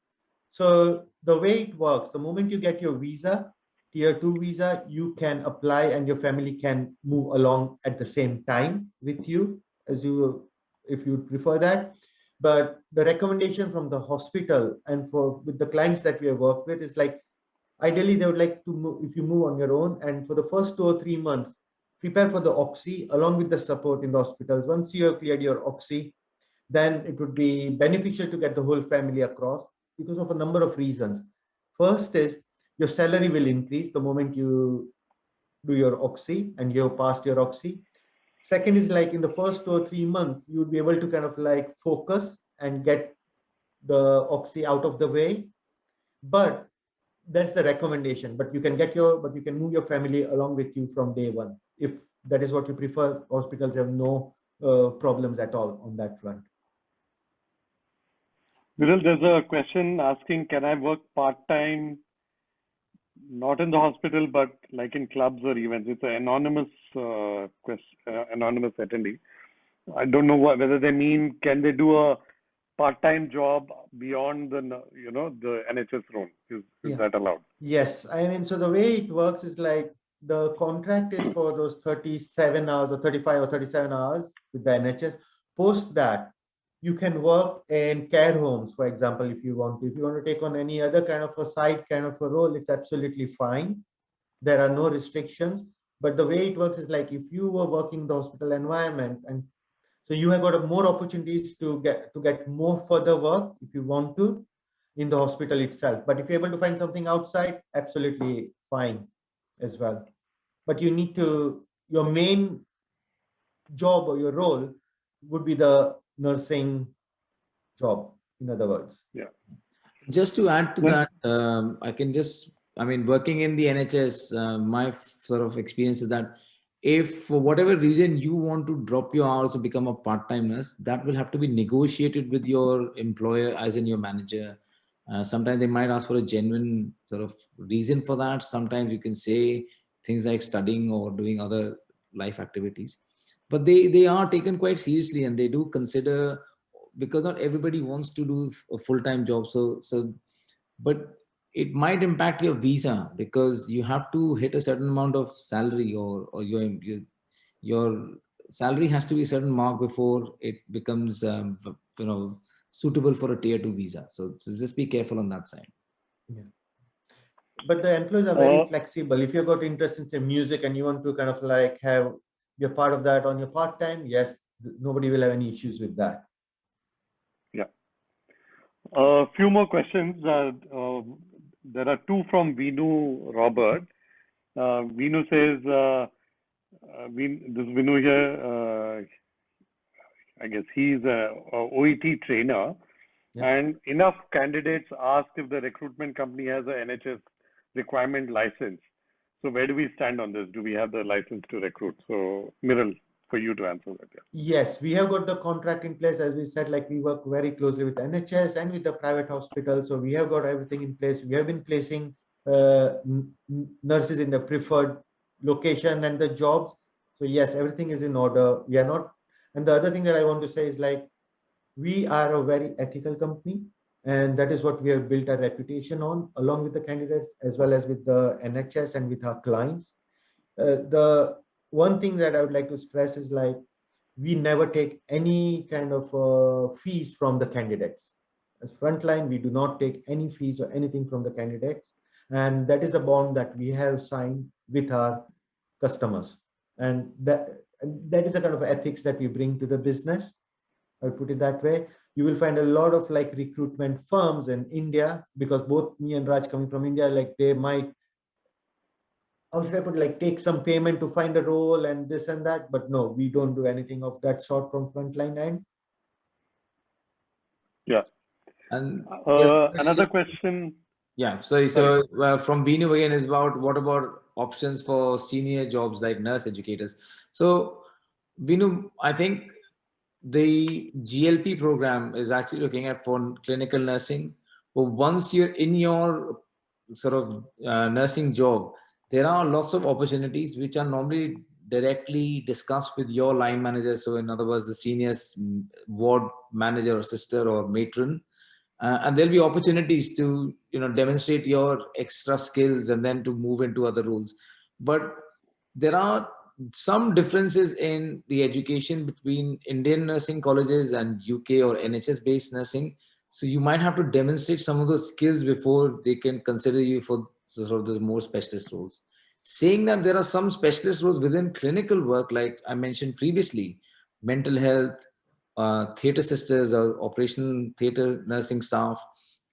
So the way it works, the moment you get your visa, tier 2 visa, you can apply and your family can move along at the same time with you, as you, if you prefer that. But the recommendation from the hospital and for with the clients that we have worked with is like, ideally they would like to move, if you move on your own, and for the first 2 or 3 months, prepare for the oxy along with the support in the hospitals. Once you have cleared your oxy, then it would be beneficial to get the whole family across because of a number of reasons. First is your salary will increase the moment you do your oxy and you have passed your oxy. Second is like in the first 2 or 3 months, you would be able to kind of like focus and get the oxy out of the way. But that's the recommendation. But you can but you can move your family along with you from day one. If that is what you prefer, hospitals have no problems at all on that front. Viral, there's a question asking, can I work part-time, not in the hospital, but like in clubs or events? It's an anonymous anonymous attendee. I don't know whether they mean, can they do a part-time job beyond the NHS role? Is that allowed? Yes, I mean, so the way it works is like the contract is for those 37 hours or 35 or 37 hours with the NHS. Post that, you can work in care homes, for example, if you want to. If you want to take on any other kind of a side kind of a role, it's absolutely fine. There are no restrictions. But the way it works is like if you were working in the hospital environment, and so you have got more opportunities to get more further work if you want to in the hospital itself. But if you're able to find something outside, absolutely fine as well. But you need to, your main job or your role would be the nursing job, in other words. Yeah. Just to add to that, I mean, working in the NHS, my sort of experience is that if for whatever reason you want to drop your hours to become a part-time nurse, that will have to be negotiated with your employer, as in your manager. Sometimes they might ask for a genuine sort of reason for that. Sometimes you can say things like studying or doing other life activities. But they are taken quite seriously, and they do consider, because not everybody wants to do a full-time job. But it might impact your visa, because you have to hit a certain amount of salary, or your salary has to be a certain mark before it becomes suitable for a tier 2 visa. So just be careful on that side. Yeah. But the employees are very flexible. If you've got interest in say music and you want to kind of like have you're part of that on your part-time, yes, nobody will have any issues with that. Yeah. A few more questions. There are two from Vinu Robert. Vinu says, this Vinu here, I guess he's a OET trainer, and enough candidates asked if the recruitment company has a NHS requirement license. So where do we stand on this? Do we have the license to recruit? So Miral, for you to answer that. Yeah. Yes, we have got the contract in place. As we said, like we work very closely with NHS and with the private hospital. So we have got everything in place. We have been placing nurses in the preferred location and the jobs. So yes, everything is in order. We are not. And the other thing that I want to say is like, we are a very ethical company, and that is what we have built our reputation on, along with the candidates, as well as with the NHS and with our clients. The one thing that I would like to stress is like, we never take any kind of fees from the candidates. As frontline, we do not take any fees or anything from the candidates. And that is a bond that we have signed with our customers. And that is the kind of ethics that we bring to the business. I put it that way. You will find a lot of like recruitment firms in India, because both me and Raj coming from India, like they might, how should I put it, like take some payment to find a role and this and that. But no, we don't do anything of that sort from frontline end. Yeah. And another question. Yeah, so from Vinu again is about what about options for senior jobs like nurse educators. So Vinu, I think the GLP program is actually looking at for clinical nursing. But once you're in your sort of nursing job, there are lots of opportunities which are normally directly discuss with your line manager. So in other words, the senior ward manager or sister or matron, and there'll be opportunities to, demonstrate your extra skills and then to move into other roles. But there are some differences in the education between Indian nursing colleges and UK or NHS based nursing. So you might have to demonstrate some of those skills before they can consider you for sort of the more specialist roles. Saying that, there are some specialist roles within clinical work, like I mentioned previously, mental health, theatre sisters or operational theatre nursing staff,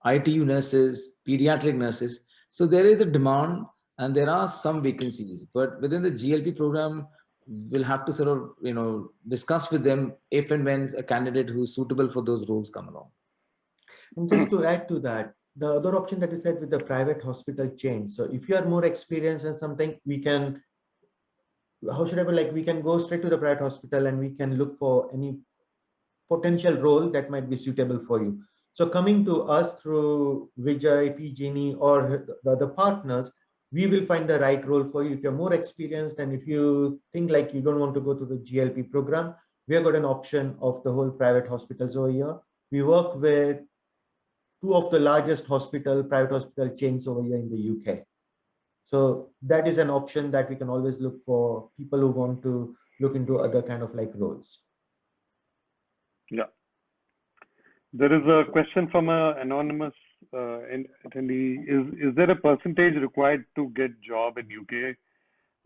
ITU nurses, pediatric nurses. So there is a demand and there are some vacancies, but within the GLP program, we'll have to sort of, discuss with them if and when a candidate who's suitable for those roles come along. And just to add to that, the other option that you said with the private hospital chain. So if you are more experienced in something, we can, how should I be, like, we can go straight to the private hospital and we can look for any potential role that might be suitable for you. So coming to us through Vijay, PG&E, or the other partners, we will find the right role for you. If you're more experienced and if you think like you don't want to go to the GLP program, we have got an option of the whole private hospitals over here. We work with two of the largest private hospital chains over here in the UK. So that is an option that we can always look for people who want to look into other kind of like roles. Yeah. There is a question from an anonymous attendee. Is there a percentage required to get job in UK?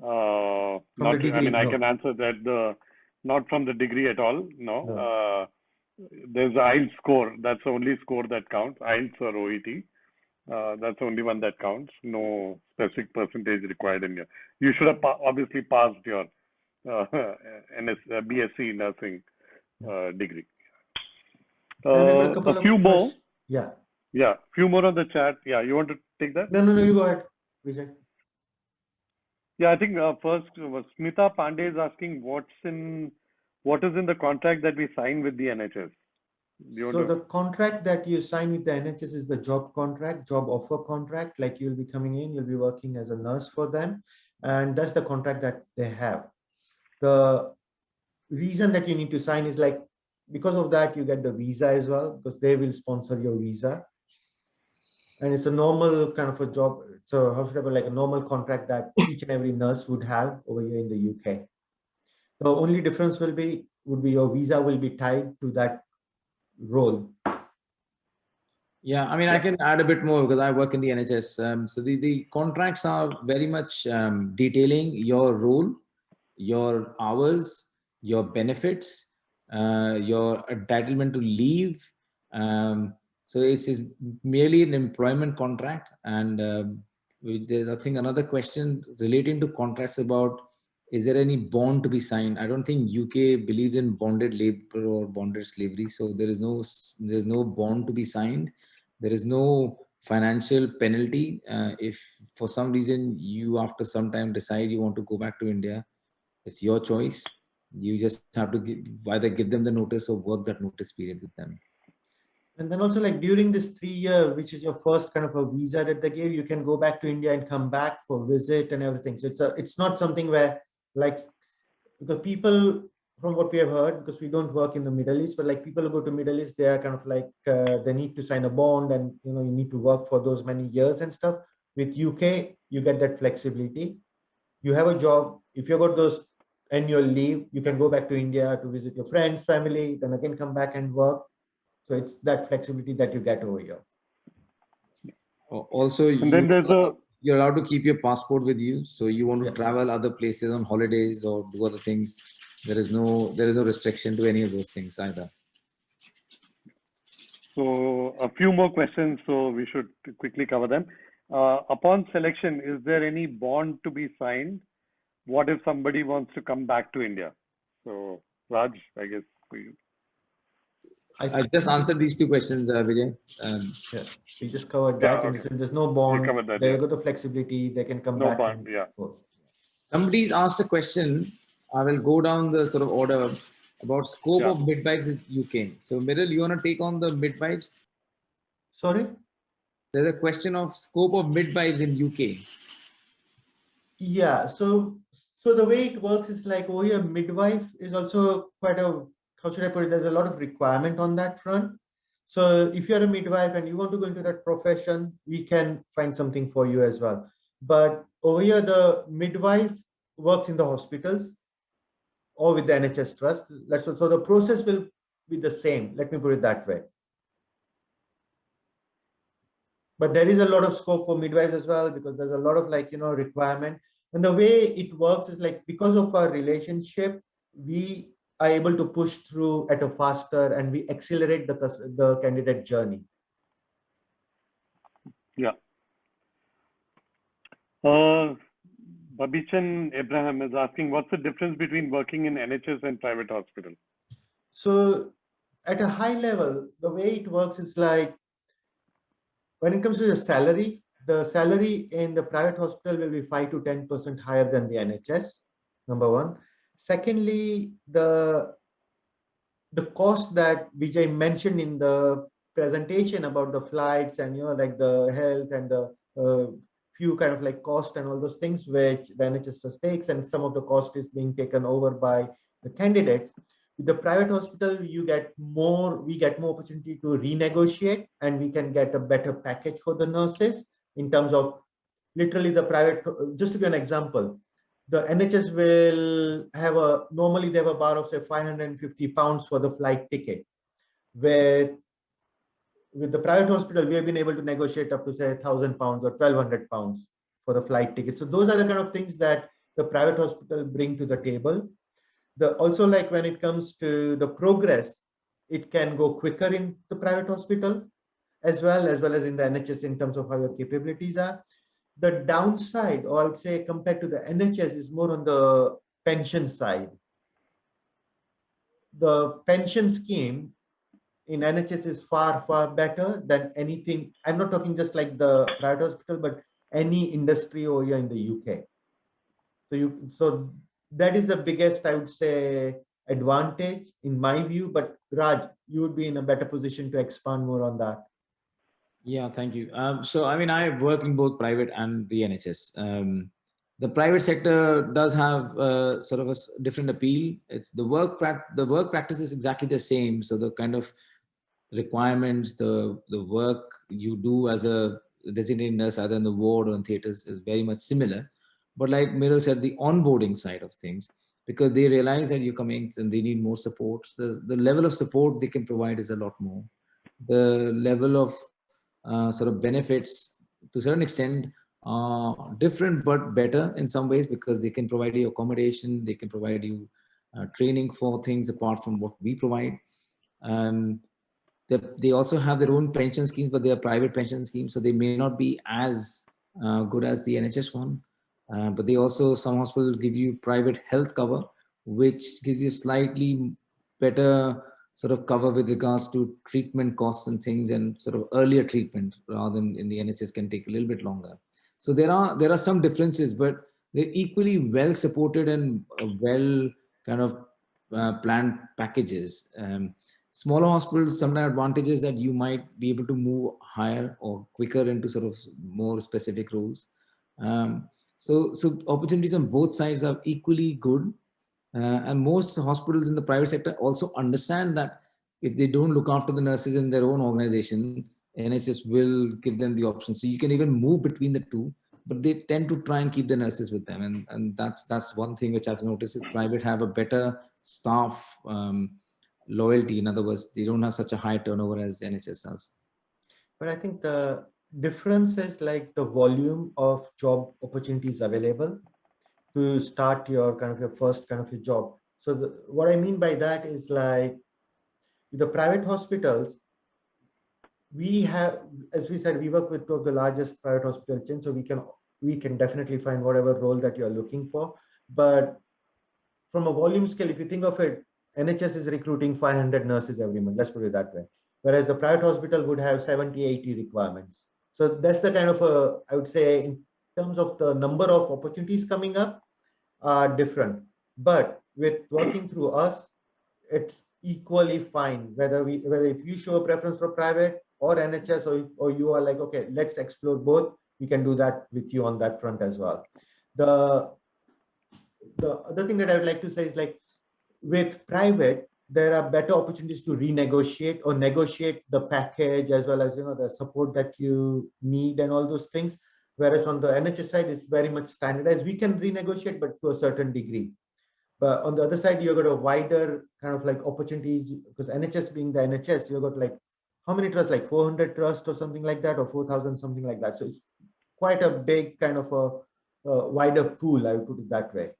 From the degree, I no. can answer that. Not from the degree at all. No. There's the IELTS score. That's the only score that counts. IELTS or OET. That's the only one that counts. No specific percentage required in here. You should have obviously passed your BSc nursing degree. A few more. Yeah. Yeah, few more on the chat. Yeah, you want to take that? No, you go ahead, Vijay. Yeah, I think first Smita Pandey is asking what is in the contract that we sign with the NHS. So the contract that you sign with the NHS is the job contract, job offer contract. Like you'll be coming in, you'll be working as a nurse for them, and that's the contract that they have. The reason that you need to sign is like because of that you get the visa as well, because they will sponsor your visa, and it's a normal kind of a job. So how should I put, like a normal contract that each and every nurse would have over here in the UK. The only difference would be your visa will be tied to that role. Yeah, I mean, I can add a bit more because I work in the NHS. So the contracts are very much detailing your role, your hours, your benefits, your entitlement to leave. So it's merely an employment contract. And there's, I think, another question relating to contracts about, is there any bond to be signed? I don't think UK believes in bonded labor or bonded slavery. So there's no bond to be signed. There is no financial penalty. If for some reason you after some time decide you want to go back to India, it's your choice. You just have to either give them the notice or work that notice period with them. And then also like during this 3 year, which is your first kind of a visa that they give, you can go back to India and come back for visit and everything. So it's not something where like, because people, from what we have heard, because we don't work in the Middle East, but like people who go to Middle East, they are kind of like, they need to sign a bond and, you need to work for those many years and stuff. With UK, you get that flexibility. You have a job. If you got those annual leave, you can go back to India to visit your friends, family, then again come back and work. So it's that flexibility that you get over here. Also, you're allowed to keep your passport with you. So you want to travel other places on holidays or do other things. There is no restriction to any of those things either. So a few more questions, so we should quickly cover them. Upon selection, is there any bond to be signed? What if somebody wants to come back to India? So Raj, I guess for you. I just answered these two questions, Vijay. We just covered that, and there's no bond. They got the flexibility. They can come back. No bond, Somebody's asked a question. I will go down the sort of order about scope of midwives in UK. So, Miral, you want to take on the midwives? Sorry? There's a question of scope of midwives in UK. Yeah. So So the way it works is like over here, midwife is also quite a, how should I put it? There's a lot of requirement on that front. So if you're a midwife and you want to go into that profession, we can find something for you as well. But over here, the midwife works in the hospitals or with the NHS trust. So the process will be the same. Let me put it that way. But there is a lot of scope for midwives as well, because there's a lot of requirement. And the way it works is like, because of our relationship, we are able to push through at a faster, and we accelerate the candidate journey. Yeah. Babichan Abraham is asking, what's the difference between working in NHS and private hospital? So at a high level, the way it works is like, when it comes to the salary in the private hospital will be 5 to 10% higher than the NHS, number one. Secondly, the cost that Vijay mentioned in the presentation about the flights and like the health and the few kind of like cost and all those things which the NHS takes, and some of the cost is being taken over by the candidates. With the private hospital, we get more opportunity to renegotiate, and we can get a better package for the nurses in terms of literally the private. Just to give an example, the NHS will have normally they have a bar of say £550 for the flight ticket, where with the private hospital, we have been able to negotiate up to say £1,000 or £1,200 for the flight ticket. So those are the kind of things that the private hospital bring to the table. Also, like when it comes to the progress, it can go quicker in the private hospital as well as in the NHS in terms of how your capabilities are. The downside, or I would say compared to the NHS, is more on the pension side. The pension scheme in NHS is far, far better than anything. I'm not talking just like the private hospital, but any industry over here in the UK. So that is the biggest, I would say, advantage in my view. But Raj, you would be in a better position to expand more on that. Yeah, thank you. So, I mean, I work in both private and the NHS. The private sector does have sort of a different appeal. It's the work practice is exactly the same. So the kind of requirements, the work you do as a designated nurse, either in the ward or in theaters, is very much similar. But like Miral said, the onboarding side of things, because they realize that you're coming and they need more support. The level of support they can provide is a lot more. The level of sort of benefits to a certain extent are different but better in some ways, because they can provide you accommodation, they can provide you training for things apart from what we provide. They also have their own pension schemes, but they are private pension schemes, so they may not be as good as the NHS one. But they also, some hospitals give you private health cover, which gives you slightly better sort of cover with regards to treatment costs and things, and sort of earlier treatment, rather than in the NHS can take a little bit longer. So there are some differences, but they're equally well supported and well kind of planned packages. Smaller hospitals, some advantages that you might be able to move higher or quicker into sort of more specific roles. So opportunities on both sides are equally good. And most hospitals in the private sector also understand that if they don't look after the nurses in their own organization, NHS will give them the option. So you can even move between the two, but they tend to try and keep the nurses with them. And that's one thing which I've noticed is private have a better staff loyalty. In other words, they don't have such a high turnover as NHS does. But I think the difference is like the volume of job opportunities available to start your kind of your first kind of your job. So what I mean by that is like with the private hospitals, we have, as we said, we work with two of the largest private hospital chains, so we can definitely find whatever role that you're looking for. But from a volume scale, if you think of it, NHS is recruiting 500 nurses every month, let's put it that way. Whereas the private hospital would have 70, 80 requirements. So that's the kind of I would say in terms of the number of opportunities coming up are different. But with working through us, it's equally fine, whether if you show a preference for private or NHS, or you are like, okay, let's explore both, we can do that with you on that front as well. the other thing that I would like to say is like with private, there are better opportunities to renegotiate or negotiate the package as well as the support that you need and all those things. Whereas on the NHS side, it's very much standardized. We can renegotiate, but to a certain degree. But on the other side, you've got a wider kind of like opportunities because NHS being the NHS, you've got like how many trusts, like 400 trusts or something like that, or 4,000, something like that. So it's quite a big kind of a wider pool, I would put it that way.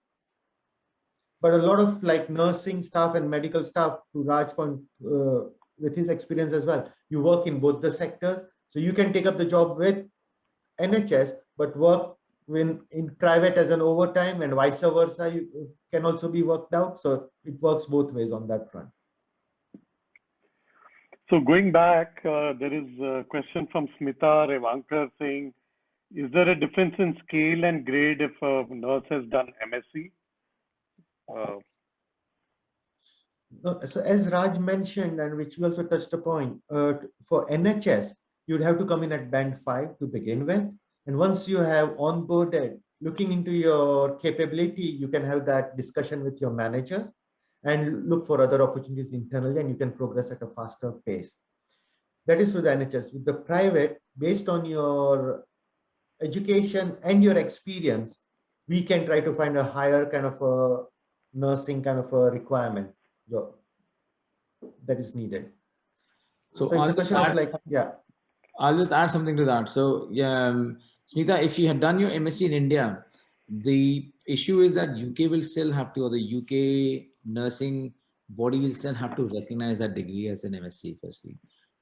But a lot of like nursing staff and medical staff, to Raj point, with his experience as well, you work in both the sectors. So you can take up the job with NHS, but work in private as an overtime and vice versa. You can also be worked out. So it works both ways on that front. So going back, there is a question from Smita Revankar saying, is there a difference in scale and grade if a nurse has done MSc? So as Raj mentioned, and which we also touched upon, for NHS, you'd have to come in at band 5 to begin with. And once you have onboarded, looking into your capability, you can have that discussion with your manager and look for other opportunities internally, and you can progress at a faster pace. That is with the NHS. With the private, based on your education and your experience, we can try to find a higher kind of a nursing kind of a requirement that is needed. So it's a question of like, yeah. I'll just add something to that. So, Smita, if you had done your MSc in India, the issue is that UK will still have to, or the UK nursing body will still have to recognize that degree as an MSc, firstly.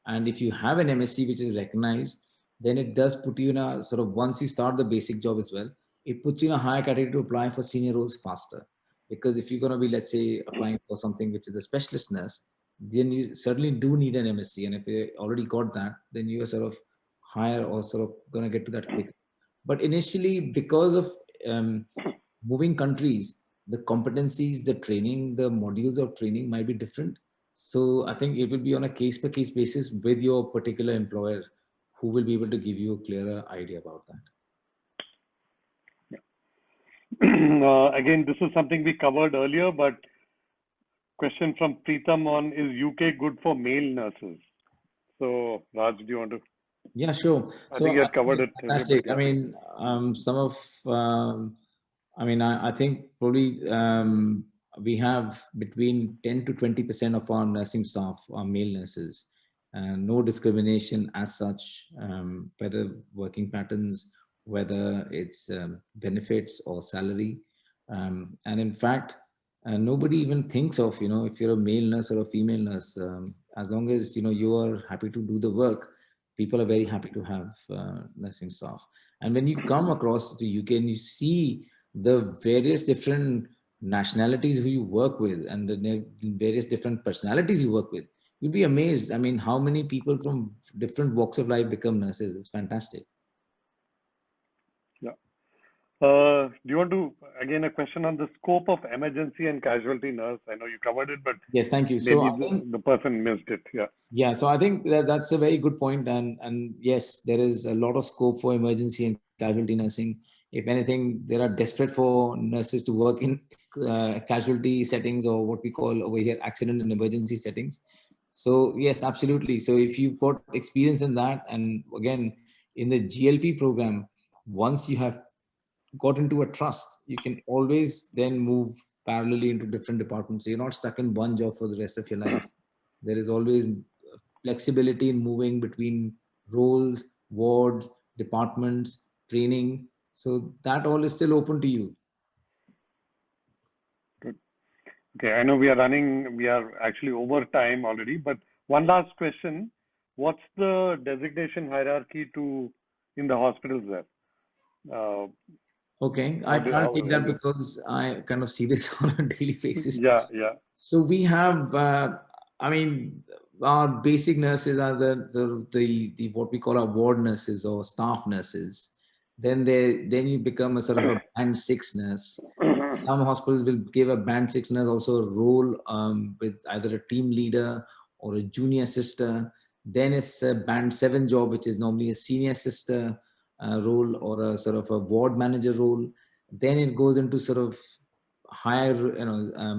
And if you have an MSc which is recognized, then it does put you in a sort of, once you start the basic job as well, it puts you in a higher category to apply for senior roles faster. Because if you're going to be, let's say, applying for something which is a specialist nurse, then you certainly do need an MSc. And if you already got that, then you're sort of higher or sort of going to get to that quicker. But initially, because of moving countries, the competencies, the training, the modules of training might be different. So I think it will be on a case-by-case basis with your particular employer who will be able to give you a clearer idea about that. Again, this is something we covered earlier, but question from Preetham on, is UK good for male nurses? So, Raj, do you want to? Yeah, sure. I think you had covered it. Fantastic. I mean, I think probably we have between 10 to 20% of our nursing staff are male nurses. No discrimination as such, whether working patterns, whether it's benefits or salary. And in fact, nobody even thinks of, if you're a male nurse or a female nurse, as long as, you are happy to do the work, people are very happy to have nursing staff. And when you come across the UK and you see the various different nationalities who you work with and the various different personalities you work with, you'd be amazed. I mean, how many people from different walks of life become nurses? It's fantastic. Yeah. Do you want to, again, a question on the scope of emergency and casualty nurse? I know you covered it, but yes, thank you. Maybe So the person missed it. Yeah. Yeah, so I think that's a very good point. And yes, there is a lot of scope for emergency and casualty nursing. If anything, there are desperate for nurses to work in casualty settings, or what we call over here accident and emergency settings. So yes, absolutely. So if you've got experience in that, and again, in the GLP program, once you have got into a trust, you can always then move parallelly into different departments. So you're not stuck in one job for the rest of your life. There is always flexibility in moving between roles, wards, departments, training. So that all is still open to you. Good. Okay, I know we are actually over time already, but one last question. What's the designation hierarchy in the hospitals there? Okay, I can't take that because I kind of see this on a daily basis. Yeah. So we have, our basic nurses are the what we call our ward nurses or staff nurses. Then you become a sort of a band 6 nurse. Some hospitals will give a band 6 nurse also a role with either a team leader or a junior sister. Then it's a band 7 job, which is normally a senior sister role or a sort of a ward manager role. Then it goes into sort of higher,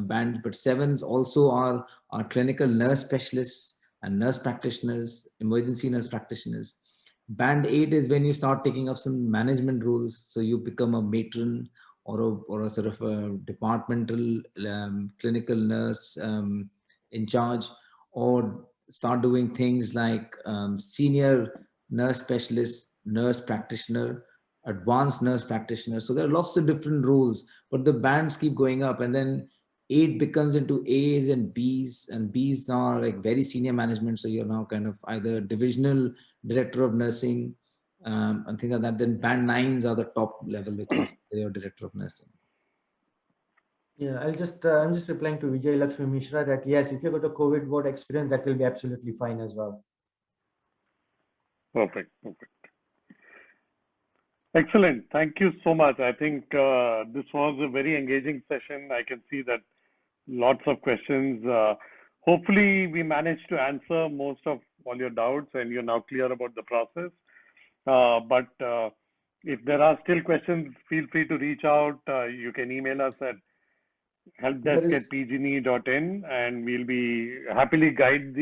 band, but 7s also are clinical nurse specialists and nurse practitioners, emergency nurse practitioners. Band 8 is when you start taking up some management roles. So you become a matron or a sort of a departmental clinical nurse in charge, or start doing things like senior nurse specialist, nurse practitioner, advanced nurse practitioner. So there are lots of different roles, but the bands keep going up, and then 8 becomes into A's and B's, and B's are like very senior management. So you're now kind of either divisional director of nursing and things like that. Then band 9s are the top level, which is your director of nursing. Yeah, I'm just replying to Vijay Lakshmi Mishra that yes, if you got a COVID ward experience, that will be absolutely fine as well. Perfect. Excellent. Thank you so much. I think this was a very engaging session. I can see that lots of questions. Hopefully, we managed to answer most of all your doubts, and you're now clear about the process. But if there are still questions, feel free to reach out. You can email us at helpdesk@pgne.in, and we'll be happily guide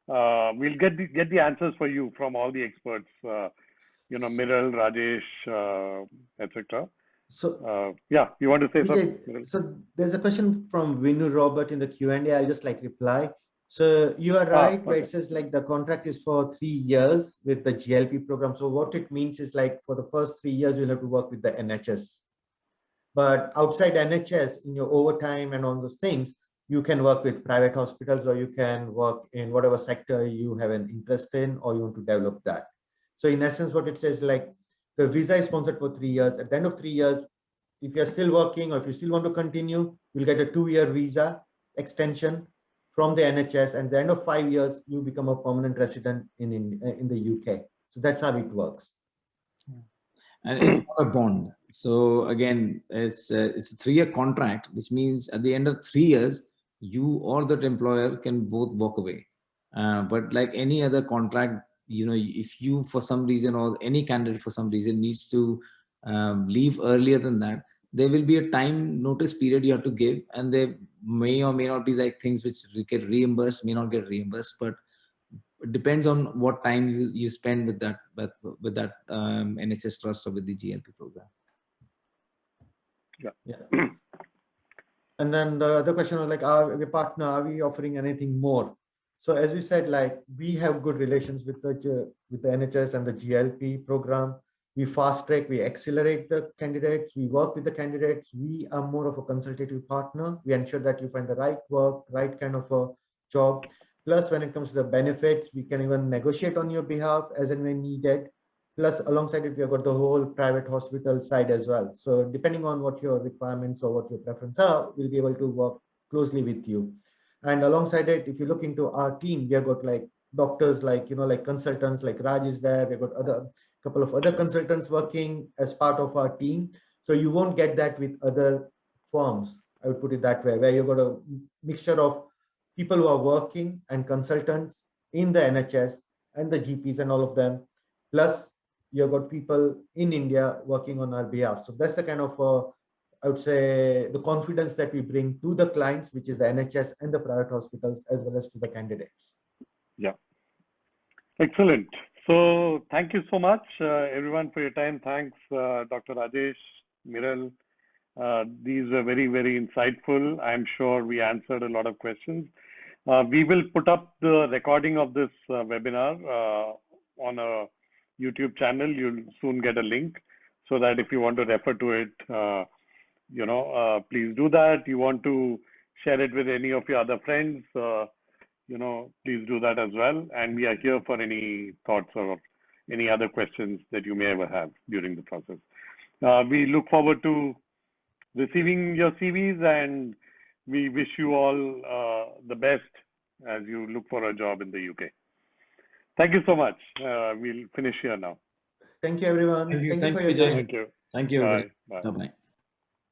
we'll get the answers for you from all the experts. Miral, Rajesh, etc. So yeah, you want to say Vijay, something? so there's a question from Vinu Robert in the Q&A. I'll just reply. So you are right, where Okay. it says the contract is for 3 years with the GLP program. So what it means is for the first 3 years, you'll have to work with the NHS. But outside NHS, in your overtime and all those things, you can work with private hospitals, or you can work in whatever sector you have an interest in, or you want to develop that. So in essence, what it says, the visa is sponsored for 3 years. At the end of 3 years, if you're still working or if you still want to continue, you'll get a 2-year visa extension from the NHS. And at the end of 5 years, you become a permanent resident in the UK. So that's how it works. And it's not a bond. So again, it's a 3-year contract, which means at the end of 3 years, you or that employer can both walk away. But like any other contract, if you for some reason, or any candidate for some reason needs to leave earlier than that, there will be a time notice period you have to give, and there may or may not be things which get reimbursed, may not get reimbursed, but it depends on what time you spend with that NHS trust or with the GLP program. Yeah. And then the other question was are we partner? Are we offering anything more? So as we said, we have good relations with the NHS and the GLP program. We fast track, we accelerate the candidates, we work with the candidates. We are more of a consultative partner. We ensure that you find the right work, right kind of a job. Plus, when it comes to the benefits, we can even negotiate on your behalf as and when needed. Plus, alongside it, we have got the whole private hospital side as well. So depending on what your requirements or what your preferences are, we'll be able to work closely with you. And alongside it, if you look into our team, we have got doctors, consultants, Raj is there. We've got couple of other consultants working as part of our team. So you won't get that with other firms. I would put it that way, where you've got a mixture of people who are working and consultants in the NHS and the GPs and all of them. Plus, you've got people in India working on our behalf. So that's the kind of, I would say, the confidence that we bring to the clients, which is the NHS and the private hospitals, as well as to the candidates. Yeah. Excellent. So thank you so much, everyone, for your time. Thanks, Dr. Rajesh, Miral. These were very, very insightful. I'm sure we answered a lot of questions. We will put up the recording of this webinar on a YouTube channel. You'll soon get a link, so that if you want to refer to it, please do that. You want to share it with any of your other friends, please do that as well. And we are here for any thoughts or any other questions that you may ever have during the process. We look forward to receiving your CVs, and we wish you all the best as you look for a job in the UK. Thank you so much. We'll finish here now. Thank you, everyone. Thank you for your time. Thank you. Thank you, everybody. Bye. Bye-bye.